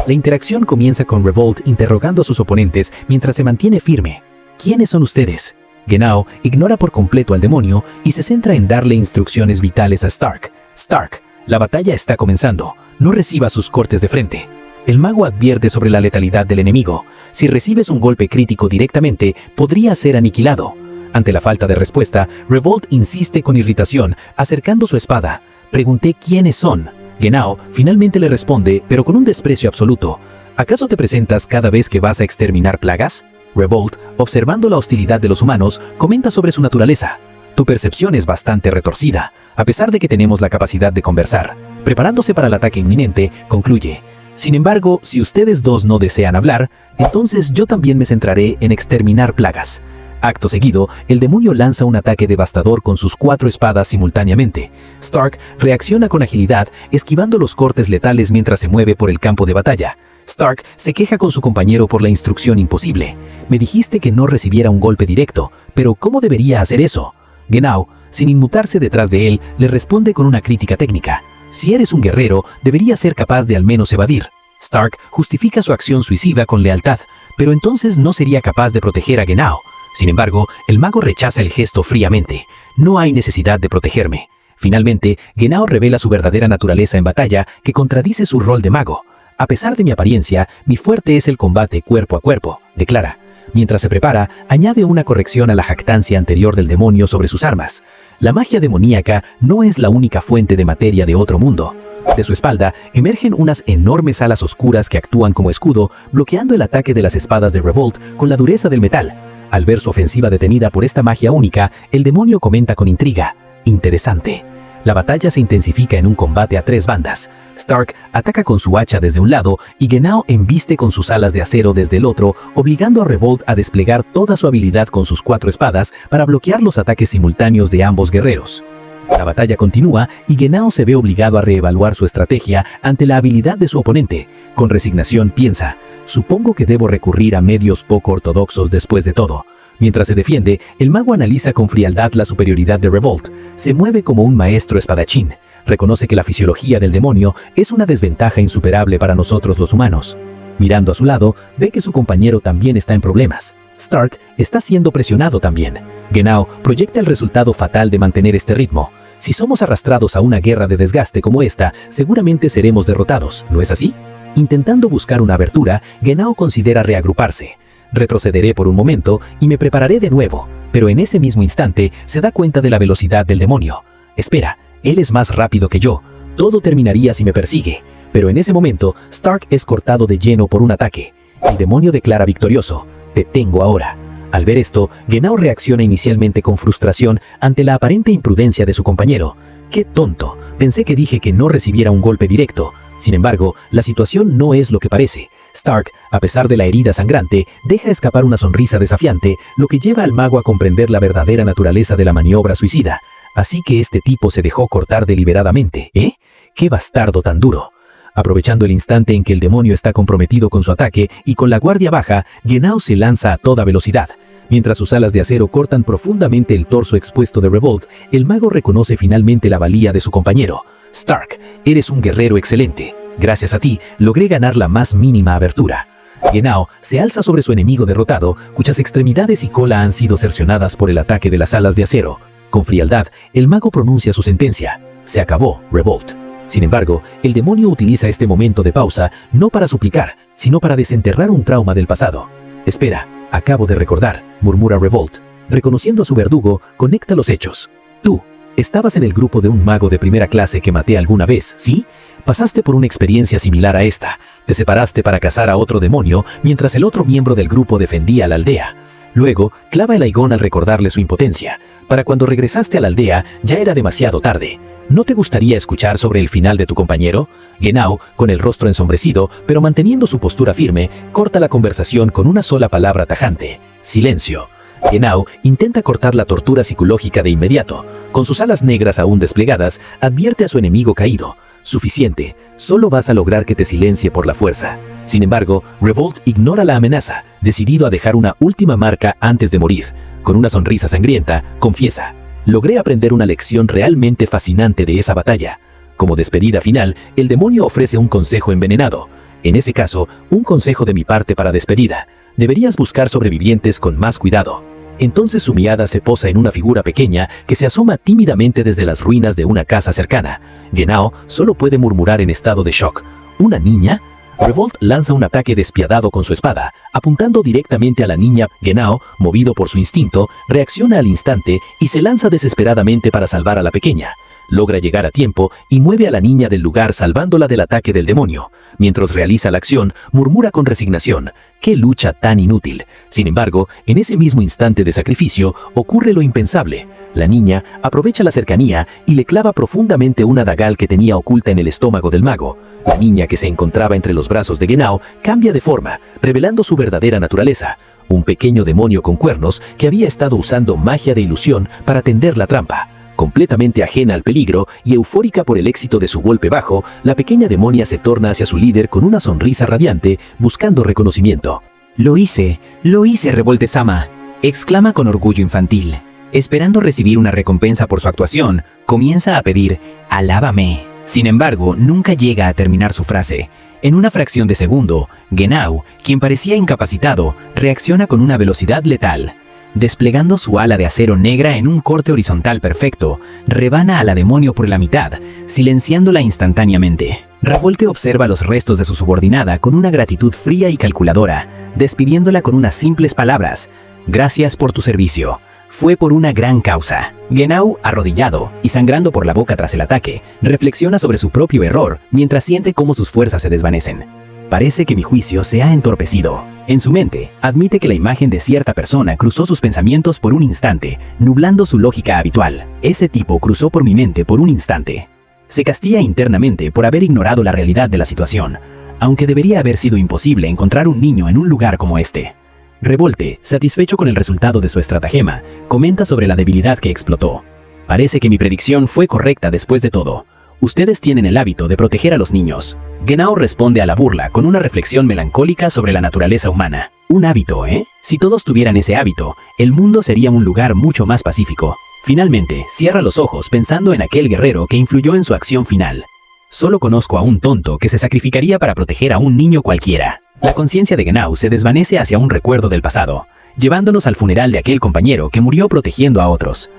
La interacción comienza con Revolt interrogando a sus oponentes mientras se mantiene firme. ¿Quiénes son ustedes? Genau ignora por completo al demonio y se centra en darle instrucciones vitales a Stark. Stark, la batalla está comenzando. No reciba sus cortes de frente. El mago advierte sobre la letalidad del enemigo. Si recibes un golpe crítico directamente, podría ser aniquilado. Ante la falta de respuesta, Revolt insiste con irritación, acercando su espada. Pregunté quiénes son. Genau finalmente le responde, pero con un desprecio absoluto. ¿Acaso te presentas cada vez que vas a exterminar plagas? Revolt, observando la hostilidad de los humanos, comenta sobre su naturaleza. Tu percepción es bastante retorcida, a pesar de que tenemos la capacidad de conversar. Preparándose para el ataque inminente, concluye. Sin embargo, si ustedes dos no desean hablar, entonces yo también me centraré en exterminar plagas. Acto seguido, el demonio lanza un ataque devastador con sus 4 espadas simultáneamente. Stark reacciona con agilidad, esquivando los cortes letales mientras se mueve por el campo de batalla. Stark se queja con su compañero por la instrucción imposible. Me dijiste que no recibiera un golpe directo, pero ¿cómo debería hacer eso? Genau, sin inmutarse detrás de él, le responde con una crítica técnica. Si eres un guerrero, deberías ser capaz de al menos evadir. Stark justifica su acción suicida con lealtad, pero entonces no sería capaz de proteger a Genau. Sin embargo, el mago rechaza el gesto fríamente. No hay necesidad de protegerme. Finalmente, Genau revela su verdadera naturaleza en batalla que contradice su rol de mago. A pesar de mi apariencia, mi fuerte es el combate cuerpo a cuerpo, declara. Mientras se prepara, añade una corrección a la jactancia anterior del demonio sobre sus armas. La magia demoníaca no es la única fuente de materia de otro mundo. De su espalda emergen unas enormes alas oscuras que actúan como escudo, bloqueando el ataque de las espadas de Revolt con la dureza del metal. Al ver su ofensiva detenida por esta magia única, el demonio comenta con intriga. Interesante. La batalla se intensifica en un combate a 3 bandas. Stark ataca con su hacha desde un lado y Genau embiste con sus alas de acero desde el otro, obligando a Revolt a desplegar toda su habilidad con sus 4 espadas para bloquear los ataques simultáneos de ambos guerreros. La batalla continúa y Genau se ve obligado a reevaluar su estrategia ante la habilidad de su oponente. Con resignación piensa, supongo que debo recurrir a medios poco ortodoxos después de todo. Mientras se defiende, el mago analiza con frialdad la superioridad de Revolt. Se mueve como un maestro espadachín. Reconoce que la fisiología del demonio es una desventaja insuperable para nosotros los humanos. Mirando a su lado, ve que su compañero también está en problemas. Stark está siendo presionado también. Genau proyecta el resultado fatal de mantener este ritmo. Si somos arrastrados a una guerra de desgaste como esta, seguramente seremos derrotados, ¿no es así? Intentando buscar una abertura, Genau considera reagruparse. Retrocederé por un momento y me prepararé de nuevo, pero en ese mismo instante se da cuenta de la velocidad del demonio. Espera, él es más rápido que yo. Todo terminaría si me persigue. Pero en ese momento, Stark es cortado de lleno por un ataque. El demonio declara victorioso. Te tengo ahora. Al ver esto, Genau reacciona inicialmente con frustración ante la aparente imprudencia de su compañero. ¡Qué tonto! Pensé que dije que no recibiera un golpe directo. Sin embargo, la situación no es lo que parece. Stark, a pesar de la herida sangrante, deja escapar una sonrisa desafiante, lo que lleva al mago a comprender la verdadera naturaleza de la maniobra suicida. Así que este tipo se dejó cortar deliberadamente, ¿eh? ¡Qué bastardo tan duro! Aprovechando el instante en que el demonio está comprometido con su ataque y con la guardia baja, Genau se lanza a toda velocidad. Mientras sus alas de acero cortan profundamente el torso expuesto de Revolt, el mago reconoce finalmente la valía de su compañero. Stark, eres un guerrero excelente. Gracias a ti, logré ganar la más mínima abertura. Genau se alza sobre su enemigo derrotado, cuyas extremidades y cola han sido cercenadas por el ataque de las alas de acero. Con frialdad, el mago pronuncia su sentencia. Se acabó, Revolt. Sin embargo, el demonio utiliza este momento de pausa no para suplicar, sino para desenterrar un trauma del pasado. Espera, acabo de recordar, murmura Revolt. Reconociendo a su verdugo, conecta los hechos. Tú, estabas en el grupo de un mago de primera clase que maté alguna vez, ¿sí? Pasaste por una experiencia similar a esta. Te separaste para cazar a otro demonio, mientras el otro miembro del grupo defendía a la aldea. Luego, clava el aigón al recordarle su impotencia. Para cuando regresaste a la aldea, ya era demasiado tarde. ¿No te gustaría escuchar sobre el final de tu compañero? Genau, con el rostro ensombrecido, pero manteniendo su postura firme, corta la conversación con una sola palabra tajante. Silencio. Genau intenta cortar la tortura psicológica de inmediato. Con sus alas negras aún desplegadas, advierte a su enemigo caído. Suficiente, solo vas a lograr que te silencie por la fuerza. Sin embargo, Revolt ignora la amenaza, decidido a dejar una última marca antes de morir. Con una sonrisa sangrienta, confiesa: logré aprender una lección realmente fascinante de esa batalla. Como despedida final, el demonio ofrece un consejo envenenado. En ese caso, un consejo de mi parte para despedida. Deberías buscar sobrevivientes con más cuidado. Entonces su mirada se posa en una figura pequeña que se asoma tímidamente desde las ruinas de una casa cercana. Genau solo puede murmurar en estado de shock. ¿Una niña? Revolt lanza un ataque despiadado con su espada, apuntando directamente a la niña. Genau, movido por su instinto, reacciona al instante y se lanza desesperadamente para salvar a la pequeña. Logra llegar a tiempo y mueve a la niña del lugar salvándola del ataque del demonio. Mientras realiza la acción, murmura con resignación: ¡qué lucha tan inútil! Sin embargo, en ese mismo instante de sacrificio, ocurre lo impensable. La niña aprovecha la cercanía y le clava profundamente una dagal que tenía oculta en el estómago del mago. La niña, que se encontraba entre los brazos de Genau, cambia de forma, revelando su verdadera naturaleza: un pequeño demonio con cuernos que había estado usando magia de ilusión para tender la trampa. Completamente ajena al peligro y eufórica por el éxito de su golpe bajo, la pequeña demonia se torna hacia su líder con una sonrisa radiante, buscando reconocimiento. Lo hice, Revolt-sama, exclama con orgullo infantil. Esperando recibir una recompensa por su actuación, comienza a pedir: alábame. Sin embargo, nunca llega a terminar su frase. En una fracción de segundo, Genau, quien parecía incapacitado, reacciona con una velocidad letal. Desplegando su ala de acero negra en un corte horizontal perfecto, rebana a la demonio por la mitad, silenciándola instantáneamente. Revolt observa los restos de su subordinada con una gratitud fría y calculadora, despidiéndola con unas simples palabras: gracias por tu servicio. Fue por una gran causa. Genau, arrodillado y sangrando por la boca tras el ataque, reflexiona sobre su propio error mientras siente cómo sus fuerzas se desvanecen. Parece que mi juicio se ha entorpecido. En su mente, admite que la imagen de cierta persona cruzó sus pensamientos por un instante, nublando su lógica habitual. Ese tipo cruzó por mi mente por un instante. Se castiga internamente por haber ignorado la realidad de la situación, aunque debería haber sido imposible encontrar un niño en un lugar como este. Revolt, satisfecho con el resultado de su estratagema, comenta sobre la debilidad que explotó. Parece que mi predicción fue correcta después de todo. Ustedes tienen el hábito de proteger a los niños. Genau responde a la burla con una reflexión melancólica sobre la naturaleza humana. Un hábito, ¿eh? Si todos tuvieran ese hábito, el mundo sería un lugar mucho más pacífico. Finalmente, cierra los ojos pensando en aquel guerrero que influyó en su acción final. Solo conozco a un tonto que se sacrificaría para proteger a un niño cualquiera. La conciencia de Genau se desvanece hacia un recuerdo del pasado, llevándonos al funeral de aquel compañero que murió protegiendo a otros.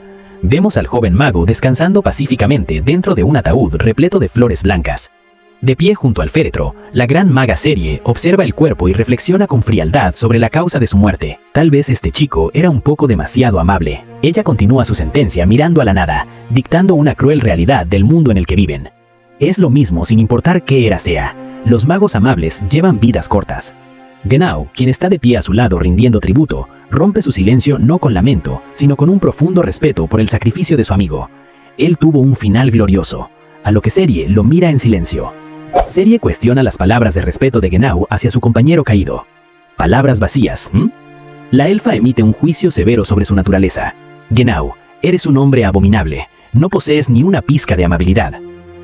Vemos al joven mago descansando pacíficamente dentro de un ataúd repleto de flores blancas. De pie junto al féretro, la gran maga Serie observa el cuerpo y reflexiona con frialdad sobre la causa de su muerte. Tal vez este chico era un poco demasiado amable. Ella continúa su sentencia mirando a la nada, dictando una cruel realidad del mundo en el que viven. Es lo mismo sin importar qué era sea. Los magos amables llevan vidas cortas. Genau, quien está de pie a su lado rindiendo tributo, rompe su silencio no con lamento, sino con un profundo respeto por el sacrificio de su amigo. Él tuvo un final glorioso, a lo que Serie lo mira en silencio. Serie cuestiona las palabras de respeto de Genau hacia su compañero caído. Palabras vacías, ¿m? La elfa emite un juicio severo sobre su naturaleza. Genau, eres un hombre abominable, no posees ni una pizca de amabilidad.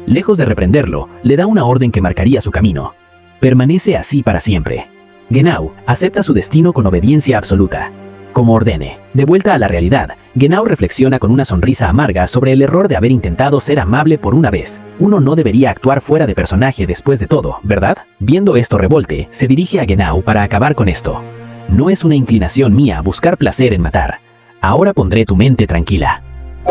Lejos de reprenderlo, le da una orden que marcaría su camino. Permanece así para siempre. Genau acepta su destino con obediencia absoluta. como ordene. De vuelta a la realidad, Genau reflexiona con una sonrisa amarga sobre el error de haber intentado ser amable por una vez. Uno no debería actuar fuera de personaje después de todo, ¿verdad? Viendo esto, Revolte se dirige a Genau para acabar con esto. No es una inclinación mía buscar placer en matar. Ahora pondré tu mente tranquila.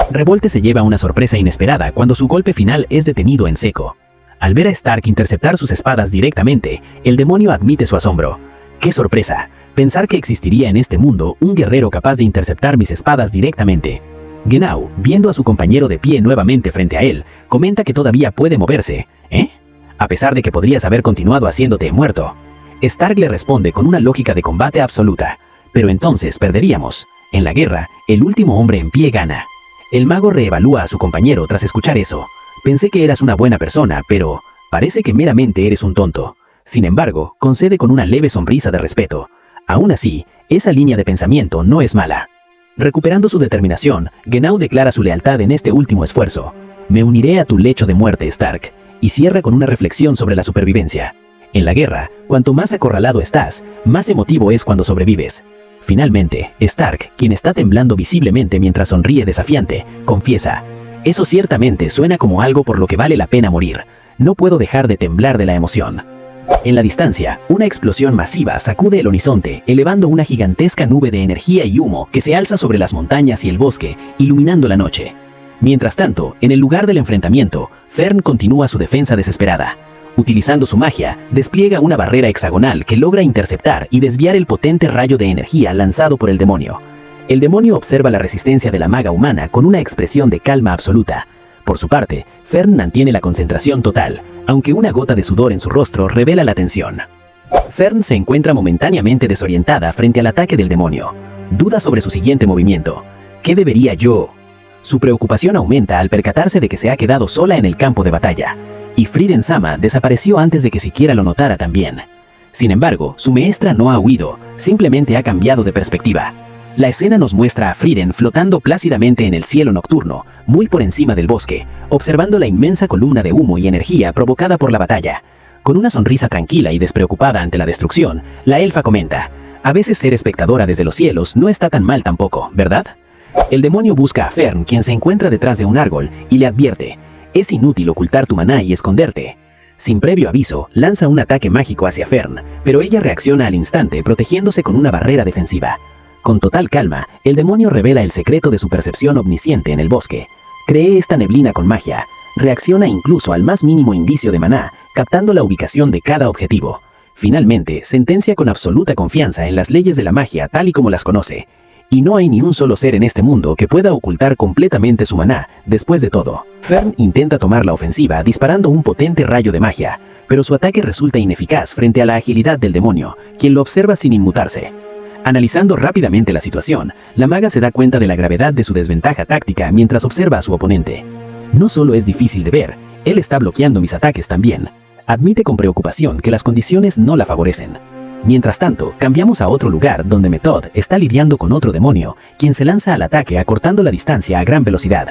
Revolte se lleva una sorpresa inesperada cuando su golpe final es detenido en seco. Al ver a Stark interceptar sus espadas directamente, el demonio admite su asombro. ¡Qué sorpresa! Pensar que existiría en este mundo un guerrero capaz de interceptar mis espadas directamente. Genau, viendo a su compañero de pie nuevamente frente a él, comenta que todavía puede moverse. ¿Eh? A pesar de que podrías haber continuado haciéndote muerto. Stark le responde con una lógica de combate absoluta. Pero entonces perderíamos. En la guerra, el último hombre en pie gana. El mago reevalúa a su compañero tras escuchar eso. Pensé que eras una buena persona, pero parece que meramente eres un tonto. Sin embargo, concede con una leve sonrisa de respeto. Aún así, esa línea de pensamiento no es mala. Recuperando su determinación, Genau declara su lealtad en este último esfuerzo. Me uniré a tu lecho de muerte, Stark, y cierra con una reflexión sobre la supervivencia. En la guerra, cuanto más acorralado estás, más emotivo es cuando sobrevives. Finalmente, Stark, quien está temblando visiblemente mientras sonríe desafiante, confiesa: eso ciertamente suena como algo por lo que vale la pena morir. No puedo dejar de temblar de la emoción. En la distancia, una explosión masiva sacude el horizonte, elevando una gigantesca nube de energía y humo que se alza sobre las montañas y el bosque, iluminando la noche. Mientras tanto, en el lugar del enfrentamiento, Fern continúa su defensa desesperada. Utilizando su magia, despliega una barrera hexagonal que logra interceptar y desviar el potente rayo de energía lanzado por el demonio. El demonio observa la resistencia de la maga humana con una expresión de calma absoluta. Por su parte, Fern mantiene la concentración total, aunque una gota de sudor en su rostro revela la tensión. Fern se encuentra momentáneamente desorientada frente al ataque del demonio. Duda sobre su siguiente movimiento. ¿Qué debería yo? Su preocupación aumenta al percatarse de que se ha quedado sola en el campo de batalla, y Frieren Sama desapareció antes de que siquiera lo notara también. Sin embargo, su maestra no ha huido, simplemente ha cambiado de perspectiva. La escena nos muestra a Frieren flotando plácidamente en el cielo nocturno, muy por encima del bosque, observando la inmensa columna de humo y energía provocada por la batalla. Con una sonrisa tranquila y despreocupada ante la destrucción, la elfa comenta: a veces ser espectadora desde los cielos no está tan mal tampoco, ¿verdad? El demonio busca a Fern, quien se encuentra detrás de un árbol, y le advierte: es inútil ocultar tu maná y esconderte. Sin previo aviso, lanza un ataque mágico hacia Fern, pero ella reacciona al instante protegiéndose con una barrera defensiva. Con total calma, el demonio revela el secreto de su percepción omnisciente en el bosque. Cree esta neblina con magia. Reacciona incluso al más mínimo indicio de maná, captando la ubicación de cada objetivo. Finalmente, sentencia con absoluta confianza en las leyes de la magia tal y como las conoce. Y no hay ni un solo ser en este mundo que pueda ocultar completamente su maná. Después de todo, Fern intenta tomar la ofensiva disparando un potente rayo de magia, pero su ataque resulta ineficaz frente a la agilidad del demonio, quien lo observa sin inmutarse. Analizando rápidamente la situación, la maga se da cuenta de la gravedad de su desventaja táctica mientras observa a su oponente. No solo es difícil de ver, él está bloqueando mis ataques también. Admite con preocupación que las condiciones no la favorecen. Mientras tanto, cambiamos a otro lugar donde Method está lidiando con otro demonio, quien se lanza al ataque acortando la distancia a gran velocidad.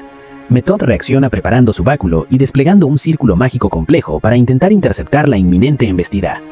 Method reacciona preparando su báculo y desplegando un círculo mágico complejo para intentar interceptar la inminente embestida.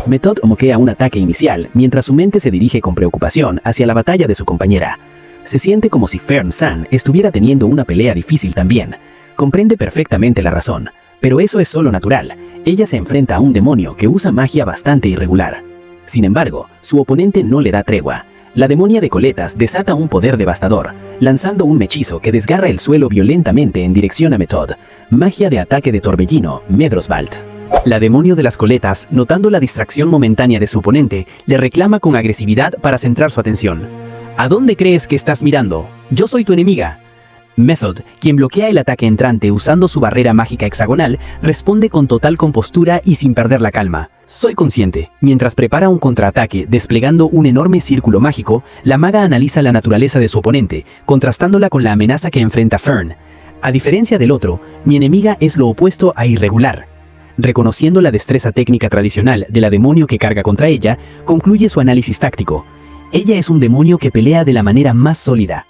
Method moquea un ataque inicial mientras su mente se dirige con preocupación hacia la batalla de su compañera. Se siente como si Fern San estuviera teniendo una pelea difícil también. Comprende perfectamente la razón, pero eso es solo natural. Ella se enfrenta a un demonio que usa magia bastante irregular. Sin embargo, su oponente no le da tregua. La demonia de coletas desata un poder devastador, lanzando un hechizo que desgarra el suelo violentamente en dirección a Method. Magia de ataque de torbellino, Medrosvald. La demonio de las coletas, notando la distracción momentánea de su oponente, le reclama con agresividad para centrar su atención. ¿A dónde crees que estás mirando? Yo soy tu enemiga. Method, quien bloquea el ataque entrante usando su barrera mágica hexagonal, responde con total compostura y sin perder la calma. Soy consciente. Mientras prepara un contraataque desplegando un enorme círculo mágico, la maga analiza la naturaleza de su oponente, contrastándola con la amenaza que enfrenta Fern. A diferencia del otro, mi enemiga es lo opuesto a irregular. Reconociendo la destreza técnica tradicional de la demonio que carga contra ella, concluye su análisis táctico. Ella es un demonio que pelea de la manera más sólida.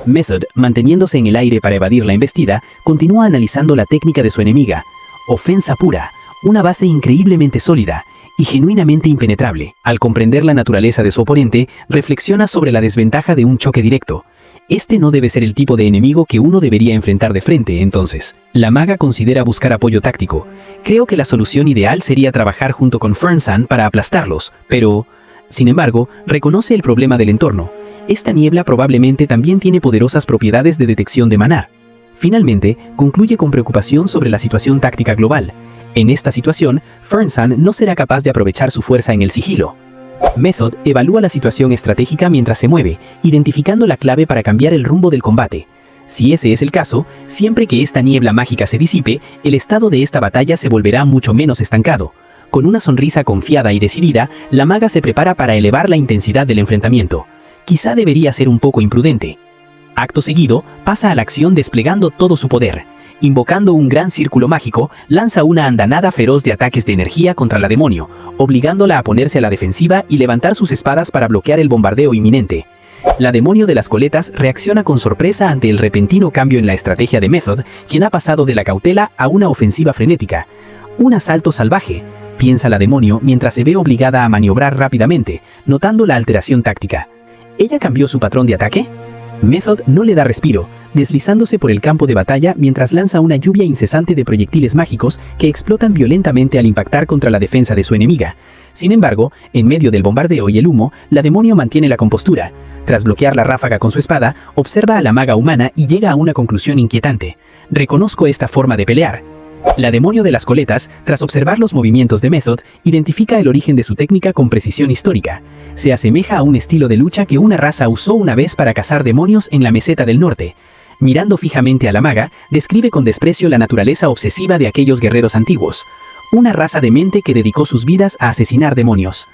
Method, manteniéndose en el aire para evadir la embestida, continúa analizando la técnica de su enemiga. Ofensa pura, una base increíblemente sólida, y genuinamente impenetrable. Al comprender la naturaleza de su oponente, reflexiona sobre la desventaja de un choque directo. Este no debe ser el tipo de enemigo que uno debería enfrentar de frente, entonces. La maga considera buscar apoyo táctico. Creo que la solución ideal sería trabajar junto con Fern-san para aplastarlos, pero... Sin embargo, reconoce el problema del entorno. Esta niebla probablemente también tiene poderosas propiedades de detección de maná. Finalmente, concluye con preocupación sobre la situación táctica global. En esta situación, Fern-san no será capaz de aprovechar su fuerza en el sigilo. Method evalúa la situación estratégica mientras se mueve, identificando la clave para cambiar el rumbo del combate. Si ese es el caso, siempre que esta niebla mágica se disipe, el estado de esta batalla se volverá mucho menos estancado. Con una sonrisa confiada y decidida, la maga se prepara para elevar la intensidad del enfrentamiento. Quizá debería ser un poco imprudente. Acto seguido, pasa a la acción desplegando todo su poder. Invocando un gran círculo mágico, lanza una andanada feroz de ataques de energía contra la demonio, obligándola a ponerse a la defensiva y levantar sus espadas para bloquear el bombardeo inminente. La demonio de las coletas reacciona con sorpresa ante el repentino cambio en la estrategia de Method, quien ha pasado de la cautela a una ofensiva frenética. Un asalto salvaje, piensa la demonio mientras se ve obligada a maniobrar rápidamente, notando la alteración táctica. ¿Ella cambió su patrón de ataque? Method no le da respiro, deslizándose por el campo de batalla mientras lanza una lluvia incesante de proyectiles mágicos que explotan violentamente al impactar contra la defensa de su enemiga. Sin embargo, en medio del bombardeo y el humo, la demonio mantiene la compostura. Tras bloquear la ráfaga con su espada, observa a la maga humana y llega a una conclusión inquietante. Reconozco esta forma de pelear. La demonio de las coletas, tras observar los movimientos de Method, identifica el origen de su técnica con precisión histórica. Se asemeja a un estilo de lucha que una raza usó una vez para cazar demonios en la meseta del norte. Mirando fijamente a la maga, describe con desprecio la naturaleza obsesiva de aquellos guerreros antiguos. Una raza demente que dedicó sus vidas a asesinar demonios.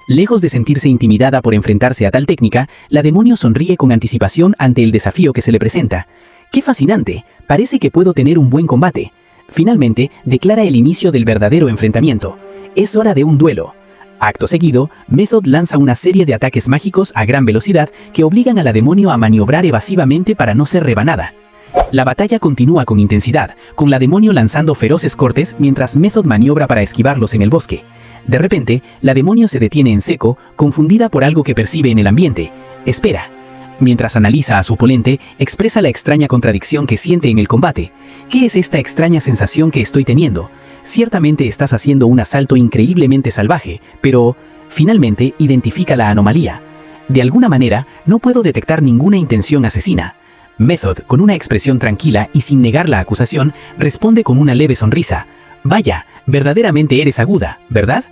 Lejos de sentirse intimidada por enfrentarse a tal técnica, la demonio sonríe con anticipación ante el desafío que se le presenta. ¡Qué fascinante! Parece que puedo tener un buen combate. Finalmente, declara el inicio del verdadero enfrentamiento. Es hora de un duelo. Acto seguido, Method lanza una serie de ataques mágicos a gran velocidad que obligan a la demonio a maniobrar evasivamente para no ser rebanada. La batalla continúa con intensidad, con la demonio lanzando feroces cortes mientras Method maniobra para esquivarlos en el bosque. De repente, la demonio se detiene en seco, confundida por algo que percibe en el ambiente. Espera. Mientras analiza a su oponente, expresa la extraña contradicción que siente en el combate. ¿Qué es esta extraña sensación que estoy teniendo? Ciertamente estás haciendo un asalto increíblemente salvaje, pero finalmente identifica la anomalía. De alguna manera, no puedo detectar ninguna intención asesina. Method, con una expresión tranquila y sin negar la acusación, responde con una leve sonrisa. Vaya, verdaderamente eres aguda, ¿verdad?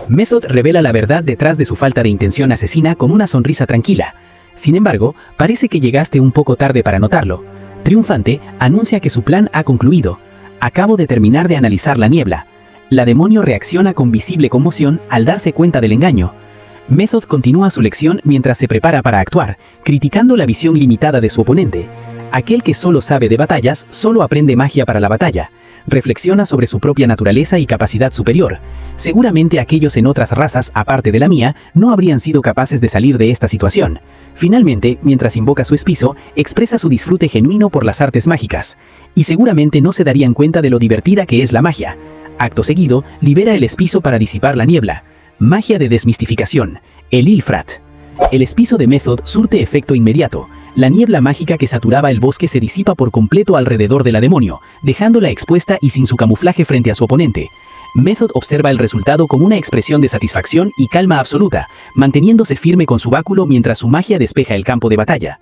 Method revela la verdad detrás de su falta de intención asesina con una sonrisa tranquila. Sin embargo, parece que llegaste un poco tarde para notarlo. Triunfante, anuncia que su plan ha concluido. Acabo de terminar de analizar la niebla. La demonio reacciona con visible conmoción al darse cuenta del engaño. Method continúa su lección mientras se prepara para actuar, criticando la visión limitada de su oponente. Aquel que solo sabe de batallas, solo aprende magia para la batalla. Reflexiona sobre su propia naturaleza y capacidad superior. Seguramente aquellos en otras razas, aparte de la mía, no habrían sido capaces de salir de esta situación. Finalmente, mientras invoca su espizo, expresa su disfrute genuino por las artes mágicas. Y seguramente no se darían cuenta de lo divertida que es la magia. Acto seguido, libera el espizo para disipar la niebla. Magia de desmistificación. El Ilfrat. El espizo de Method surte efecto inmediato. La niebla mágica que saturaba el bosque se disipa por completo alrededor de la demonio, dejándola expuesta y sin su camuflaje frente a su oponente. Method observa el resultado con una expresión de satisfacción y calma absoluta, manteniéndose firme con su báculo mientras su magia despeja el campo de batalla.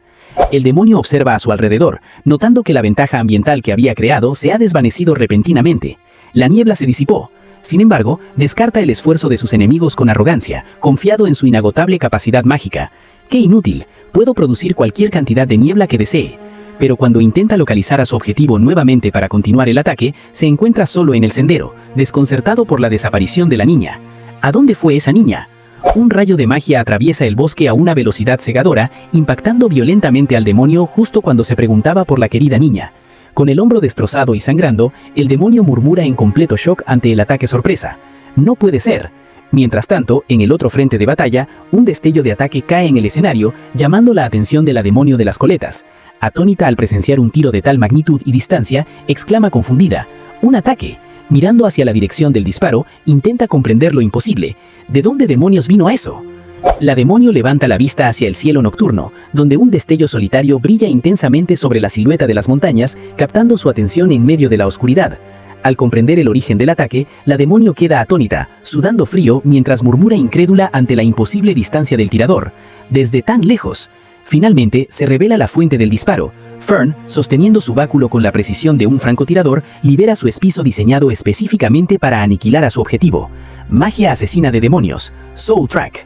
El demonio observa a su alrededor, notando que la ventaja ambiental que había creado se ha desvanecido repentinamente. La niebla se disipó. Sin embargo, descarta el esfuerzo de sus enemigos con arrogancia, confiado en su inagotable capacidad mágica. ¡Qué inútil! Puedo producir cualquier cantidad de niebla que desee. Pero cuando intenta localizar a su objetivo nuevamente para continuar el ataque, se encuentra solo en el sendero, desconcertado por la desaparición de la niña. ¿A dónde fue esa niña? Un rayo de magia atraviesa el bosque a una velocidad cegadora, impactando violentamente al demonio justo cuando se preguntaba por la querida niña. Con el hombro destrozado y sangrando, el demonio murmura en completo shock ante el ataque sorpresa. ¡No puede ser! Mientras tanto, en el otro frente de batalla, un destello de ataque cae en el escenario, llamando la atención de la demonio de las coletas. Atónita al presenciar un tiro de tal magnitud y distancia, exclama confundida: ¡un ataque! Mirando hacia la dirección del disparo, intenta comprender lo imposible. ¿De dónde demonios vino eso? La demonio levanta la vista hacia el cielo nocturno, donde un destello solitario brilla intensamente sobre la silueta de las montañas, captando su atención en medio de la oscuridad. Al comprender el origen del ataque, la demonio queda atónita, sudando frío mientras murmura incrédula ante la imposible distancia del tirador. Desde tan lejos. Finalmente, se revela la fuente del disparo. Fern, sosteniendo su báculo con la precisión de un francotirador, libera su espizo diseñado específicamente para aniquilar a su objetivo. Magia asesina de demonios. Soul Track.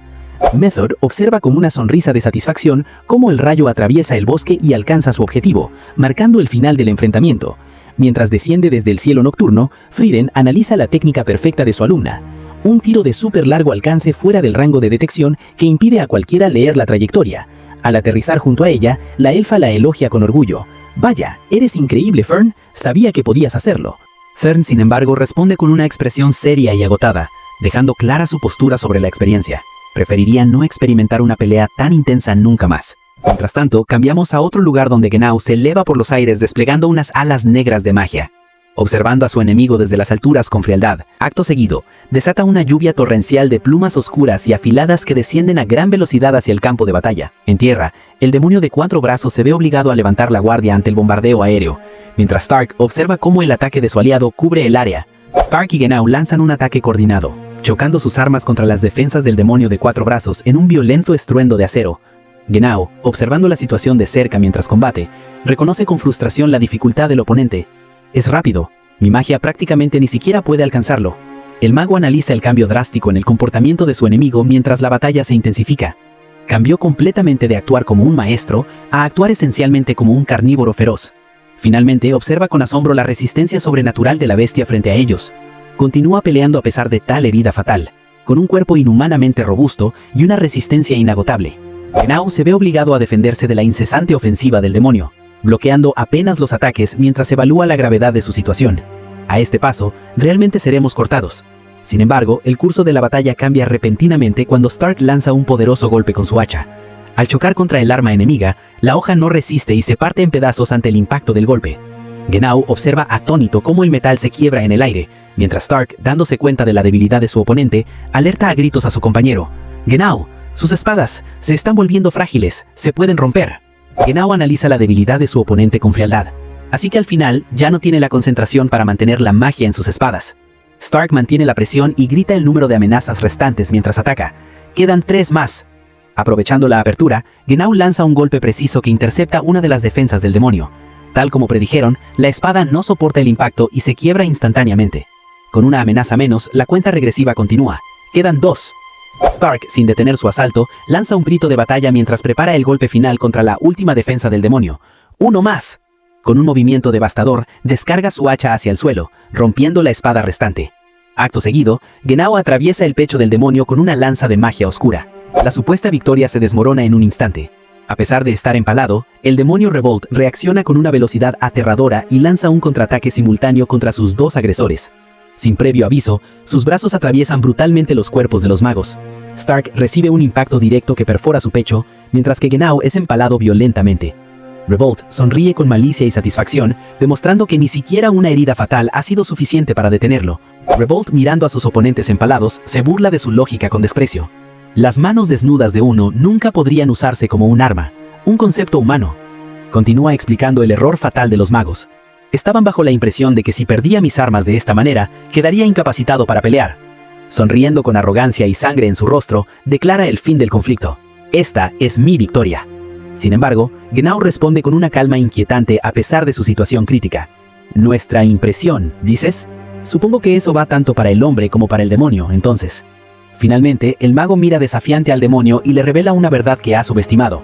Method observa con una sonrisa de satisfacción cómo el rayo atraviesa el bosque y alcanza su objetivo, marcando el final del enfrentamiento. Mientras desciende desde el cielo nocturno, Frieren analiza la técnica perfecta de su alumna. Un tiro de súper largo alcance fuera del rango de detección que impide a cualquiera leer la trayectoria. Al aterrizar junto a ella, la elfa la elogia con orgullo. «Vaya, eres increíble, Fern. Sabía que podías hacerlo». Fern, sin embargo, responde con una expresión seria y agotada, dejando clara su postura sobre la experiencia. Preferiría no experimentar una pelea tan intensa nunca más. Mientras tanto, cambiamos a otro lugar donde Genau se eleva por los aires desplegando unas alas negras de magia. Observando a su enemigo desde las alturas con frialdad, acto seguido, desata una lluvia torrencial de plumas oscuras y afiladas que descienden a gran velocidad hacia el campo de batalla. En tierra, el demonio de 4 brazos se ve obligado a levantar la guardia ante el bombardeo aéreo, mientras Stark observa cómo el ataque de su aliado cubre el área. Stark y Genau lanzan un ataque coordinado, chocando sus armas contra las defensas del demonio de 4 brazos en un violento estruendo de acero. Genau, observando la situación de cerca mientras combate, reconoce con frustración la dificultad del oponente. Es rápido, mi magia prácticamente ni siquiera puede alcanzarlo. El mago analiza el cambio drástico en el comportamiento de su enemigo mientras la batalla se intensifica. Cambió completamente de actuar como un maestro a actuar esencialmente como un carnívoro feroz. Finalmente observa con asombro la resistencia sobrenatural de la bestia frente a ellos. Continúa peleando a pesar de tal herida fatal, con un cuerpo inhumanamente robusto y una resistencia inagotable. Genau se ve obligado a defenderse de la incesante ofensiva del demonio, bloqueando apenas los ataques mientras evalúa la gravedad de su situación. A este paso, realmente seremos cortados. Sin embargo, el curso de la batalla cambia repentinamente cuando Stark lanza un poderoso golpe con su hacha. Al chocar contra el arma enemiga, la hoja no resiste y se parte en pedazos ante el impacto del golpe. Genau observa atónito cómo el metal se quiebra en el aire, mientras Stark, dándose cuenta de la debilidad de su oponente, alerta a gritos a su compañero. «Genau, sus espadas se están volviendo frágiles, se pueden romper». Genau analiza la debilidad de su oponente con frialdad, así que al final ya no tiene la concentración para mantener la magia en sus espadas. Stark mantiene la presión y grita el número de amenazas restantes mientras ataca. Quedan 3 más. Aprovechando la apertura, Genau lanza un golpe preciso que intercepta una de las defensas del demonio. Tal como predijeron, la espada no soporta el impacto y se quiebra instantáneamente. Con una amenaza menos, la cuenta regresiva continúa. Quedan 2. Stark, sin detener su asalto, lanza un grito de batalla mientras prepara el golpe final contra la última defensa del demonio. 1 más. Con un movimiento devastador, descarga su hacha hacia el suelo, rompiendo la espada restante. Acto seguido, Genau atraviesa el pecho del demonio con una lanza de magia oscura. La supuesta victoria se desmorona en un instante. A pesar de estar empalado, el demonio Revolt reacciona con una velocidad aterradora y lanza un contraataque simultáneo contra sus 2 agresores. Sin previo aviso, sus brazos atraviesan brutalmente los cuerpos de los magos. Stark recibe un impacto directo que perfora su pecho, mientras que Genau es empalado violentamente. Revolt sonríe con malicia y satisfacción, demostrando que ni siquiera una herida fatal ha sido suficiente para detenerlo. Revolt, mirando a sus oponentes empalados, se burla de su lógica con desprecio. Las manos desnudas de uno nunca podrían usarse como un arma, un concepto humano. Continúa explicando el error fatal de los magos. Estaban bajo la impresión de que si perdía mis armas de esta manera, quedaría incapacitado para pelear. Sonriendo con arrogancia y sangre en su rostro, declara el fin del conflicto. Esta es mi victoria. Sin embargo, Genau responde con una calma inquietante a pesar de su situación crítica. Nuestra impresión, ¿dices? Supongo que eso va tanto para el hombre como para el demonio, entonces. Finalmente, el mago mira desafiante al demonio y le revela una verdad que ha subestimado.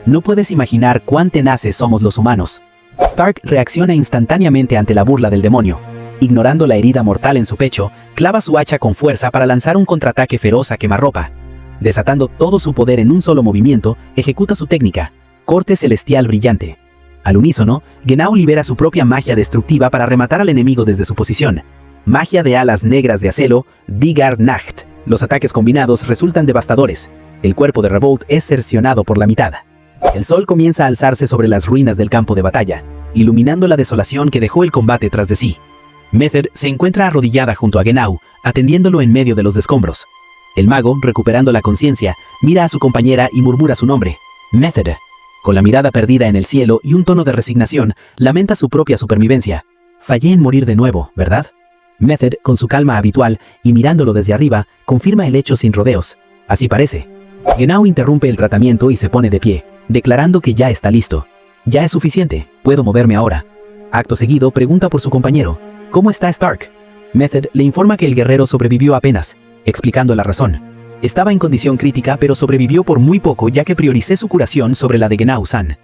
No puedes imaginar cuán tenaces somos los humanos. Stark reacciona instantáneamente ante la burla del demonio. Ignorando la herida mortal en su pecho, clava su hacha con fuerza para lanzar un contraataque feroz a quemarropa. Desatando todo su poder en un solo movimiento, ejecuta su técnica, corte celestial brillante. Al unísono, Genau libera su propia magia destructiva para rematar al enemigo desde su posición. Magia de alas negras de acero, Vigar Nacht. Los ataques combinados resultan devastadores. El cuerpo de Revolt es cercenado por la mitad. El sol comienza a alzarse sobre las ruinas del campo de batalla, iluminando la desolación que dejó el combate tras de sí. Method se encuentra arrodillada junto a Genau, atendiéndolo en medio de los escombros. El mago, recuperando la conciencia, mira a su compañera y murmura su nombre, Method. Con la mirada perdida en el cielo y un tono de resignación, lamenta su propia supervivencia. Fallé en morir de nuevo, ¿verdad? Method, con su calma habitual y mirándolo desde arriba, confirma el hecho sin rodeos. Así parece. Genau interrumpe el tratamiento y se pone de pie, declarando que ya está listo. Ya es suficiente, puedo moverme ahora. Acto seguido, pregunta por su compañero, ¿cómo está Stark? Method le informa que el guerrero sobrevivió apenas, explicando la razón. Estaba en condición crítica, pero sobrevivió por muy poco ya que prioricé su curación sobre la de Genau-san.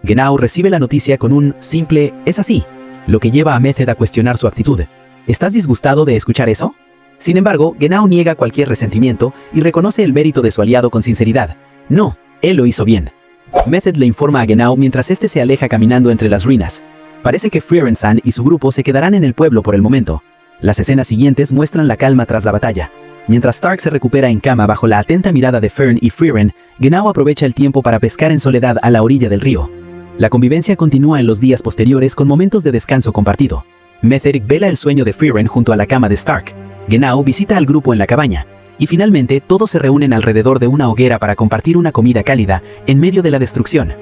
Genau recibe la noticia con un simple «es así», lo que lleva a Method a cuestionar su actitud. ¿Estás disgustado de escuchar eso? Sin embargo, Genau niega cualquier resentimiento y reconoce el mérito de su aliado con sinceridad. No, él lo hizo bien. Method le informa a Genau mientras este se aleja caminando entre las ruinas. Parece que Frieren-san y su grupo se quedarán en el pueblo por el momento. Las escenas siguientes muestran la calma tras la batalla. Mientras Stark se recupera en cama bajo la atenta mirada de Fern y Frieren, Genau aprovecha el tiempo para pescar en soledad a la orilla del río. La convivencia continúa en los días posteriores con momentos de descanso compartido. Method vela el sueño de Frieren junto a la cama de Stark. Genau visita al grupo en la cabaña. Y finalmente todos se reúnen alrededor de una hoguera para compartir una comida cálida en medio de la destrucción.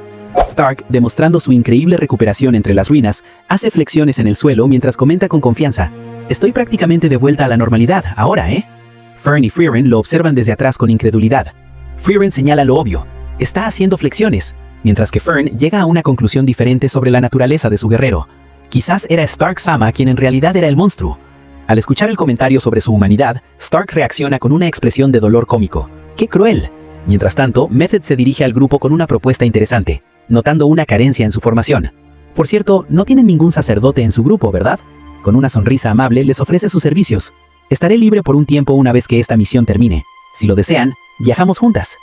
Stark, demostrando su increíble recuperación entre las ruinas, hace flexiones en el suelo mientras comenta con confianza. Estoy prácticamente de vuelta a la normalidad, ahora, ¿eh? Fern y Frieren lo observan desde atrás con incredulidad. Frieren señala lo obvio. Está haciendo flexiones, mientras que Fern llega a una conclusión diferente sobre la naturaleza de su guerrero. Quizás era Stark-sama quien en realidad era el monstruo. Al escuchar el comentario sobre su humanidad, Stark reacciona con una expresión de dolor cómico. ¡Qué cruel! Mientras tanto, Method se dirige al grupo con una propuesta interesante, notando una carencia en su formación. Por cierto, no tienen ningún sacerdote en su grupo, ¿verdad? Con una sonrisa amable les ofrece sus servicios. Estaré libre por un tiempo una vez que esta misión termine. Si lo desean, viajamos juntas.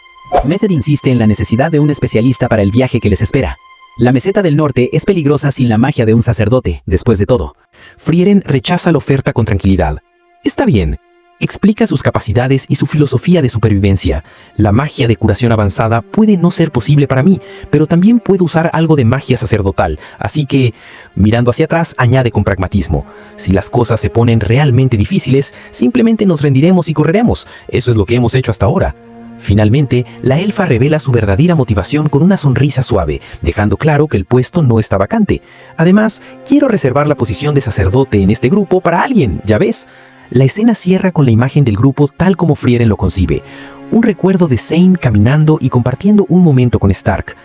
Method insiste en la necesidad de un especialista para el viaje que les espera. La meseta del norte es peligrosa sin la magia de un sacerdote, después de todo. Frieren rechaza la oferta con tranquilidad. Está bien. Explica sus capacidades y su filosofía de supervivencia. La magia de curación avanzada puede no ser posible para mí, pero también puedo usar algo de magia sacerdotal, así que, mirando hacia atrás, añade con pragmatismo. Si las cosas se ponen realmente difíciles, simplemente nos rendiremos y correremos. Eso es lo que hemos hecho hasta ahora. Finalmente, la elfa revela su verdadera motivación con una sonrisa suave, dejando claro que el puesto no está vacante. Además, quiero reservar la posición de sacerdote en este grupo para alguien, ¿ya ves? La escena cierra con la imagen del grupo tal como Frieren lo concibe. Un recuerdo de Zane caminando y compartiendo un momento con Stark.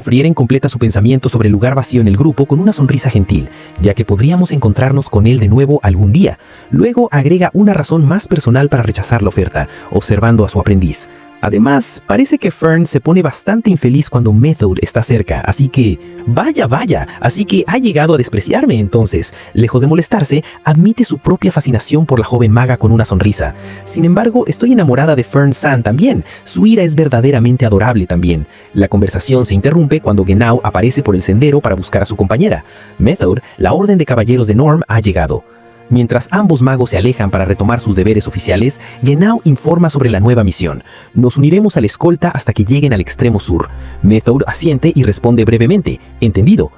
Frieren completa su pensamiento sobre el lugar vacío en el grupo con una sonrisa gentil, ya que podríamos encontrarnos con él de nuevo algún día. Luego agrega una razón más personal para rechazar la oferta, observando a su aprendiz. Además, parece que Fern se pone bastante infeliz cuando Method está cerca, así que... Vaya, así que ha llegado a despreciarme entonces. Lejos de molestarse, admite su propia fascinación por la joven maga con una sonrisa. Sin embargo, estoy enamorada de Fern-san también. Su ira es verdaderamente adorable también. La conversación se interrumpe cuando Genau aparece por el sendero para buscar a su compañera. Method, la orden de caballeros de Norm, ha llegado. Mientras ambos magos se alejan para retomar sus deberes oficiales, Genau informa sobre la nueva misión. Nos uniremos a la escolta hasta que lleguen al extremo sur. Method asiente y responde brevemente, «Entendido».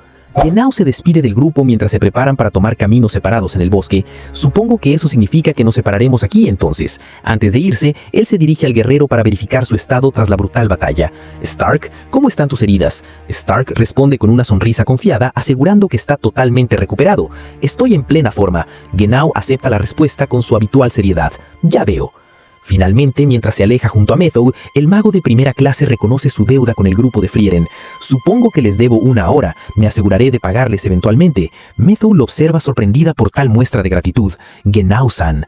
Genau se despide del grupo mientras se preparan para tomar caminos separados en el bosque. Supongo que eso significa que nos separaremos aquí entonces. Antes de irse, él se dirige al guerrero para verificar su estado tras la brutal batalla. «Stark, ¿cómo están tus heridas?» Stark responde con una sonrisa confiada, asegurando que está totalmente recuperado. «Estoy en plena forma». Genau acepta la respuesta con su habitual seriedad. «Ya veo». Finalmente, mientras se aleja junto a Method, el mago de primera clase reconoce su deuda con el grupo de Frieren. «Supongo que les debo una ahora. Me aseguraré de pagarles eventualmente». Method lo observa sorprendida por tal muestra de gratitud. «Genau-san».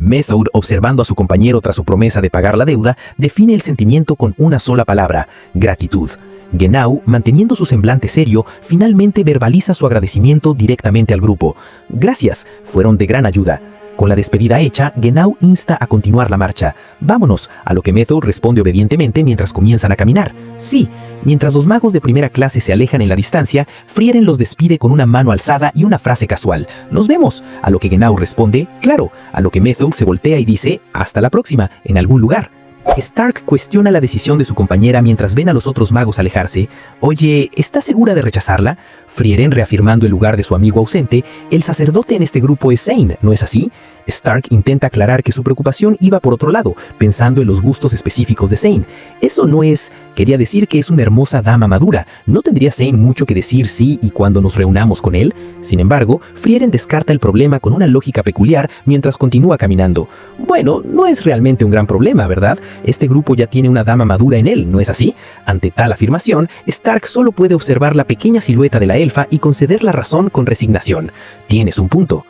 Method, observando a su compañero tras su promesa de pagar la deuda, define el sentimiento con una sola palabra: gratitud. Genau, manteniendo su semblante serio, finalmente verbaliza su agradecimiento directamente al grupo. «Gracias, fueron de gran ayuda». Con la despedida hecha, Genau insta a continuar la marcha. «Vámonos», a lo que Method responde obedientemente mientras comienzan a caminar. «Sí». Mientras los magos de primera clase se alejan en la distancia, Frieren los despide con una mano alzada y una frase casual: «Nos vemos», a lo que Genau responde: «Claro», a lo que Method se voltea y dice: «Hasta la próxima, en algún lugar». Stark cuestiona la decisión de su compañera mientras ven a los otros magos alejarse. Oye, ¿estás segura de rechazarla? Frieren reafirmando el lugar de su amigo ausente. El sacerdote en este grupo es Zane, ¿no es así? Stark intenta aclarar que su preocupación iba por otro lado, pensando en los gustos específicos de Zane. Eso no es... Quería decir que es una hermosa dama madura. ¿No tendría Zane mucho que decir sí y cuando nos reunamos con él? Sin embargo, Frieren descarta el problema con una lógica peculiar mientras continúa caminando. Bueno, no es realmente un gran problema, ¿verdad? Este grupo ya tiene una dama madura en él, ¿no es así? Ante tal afirmación, Stark solo puede observar la pequeña silueta de la elfa y conceder la razón con resignación. Tienes un punto.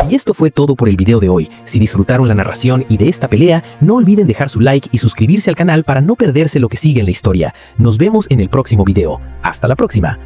Y esto fue todo por el video de hoy. Si disfrutaron la narración y de esta pelea, no olviden dejar su like y suscribirse al canal para no perderse lo que sigue en la historia. Nos vemos en el próximo video. Hasta la próxima.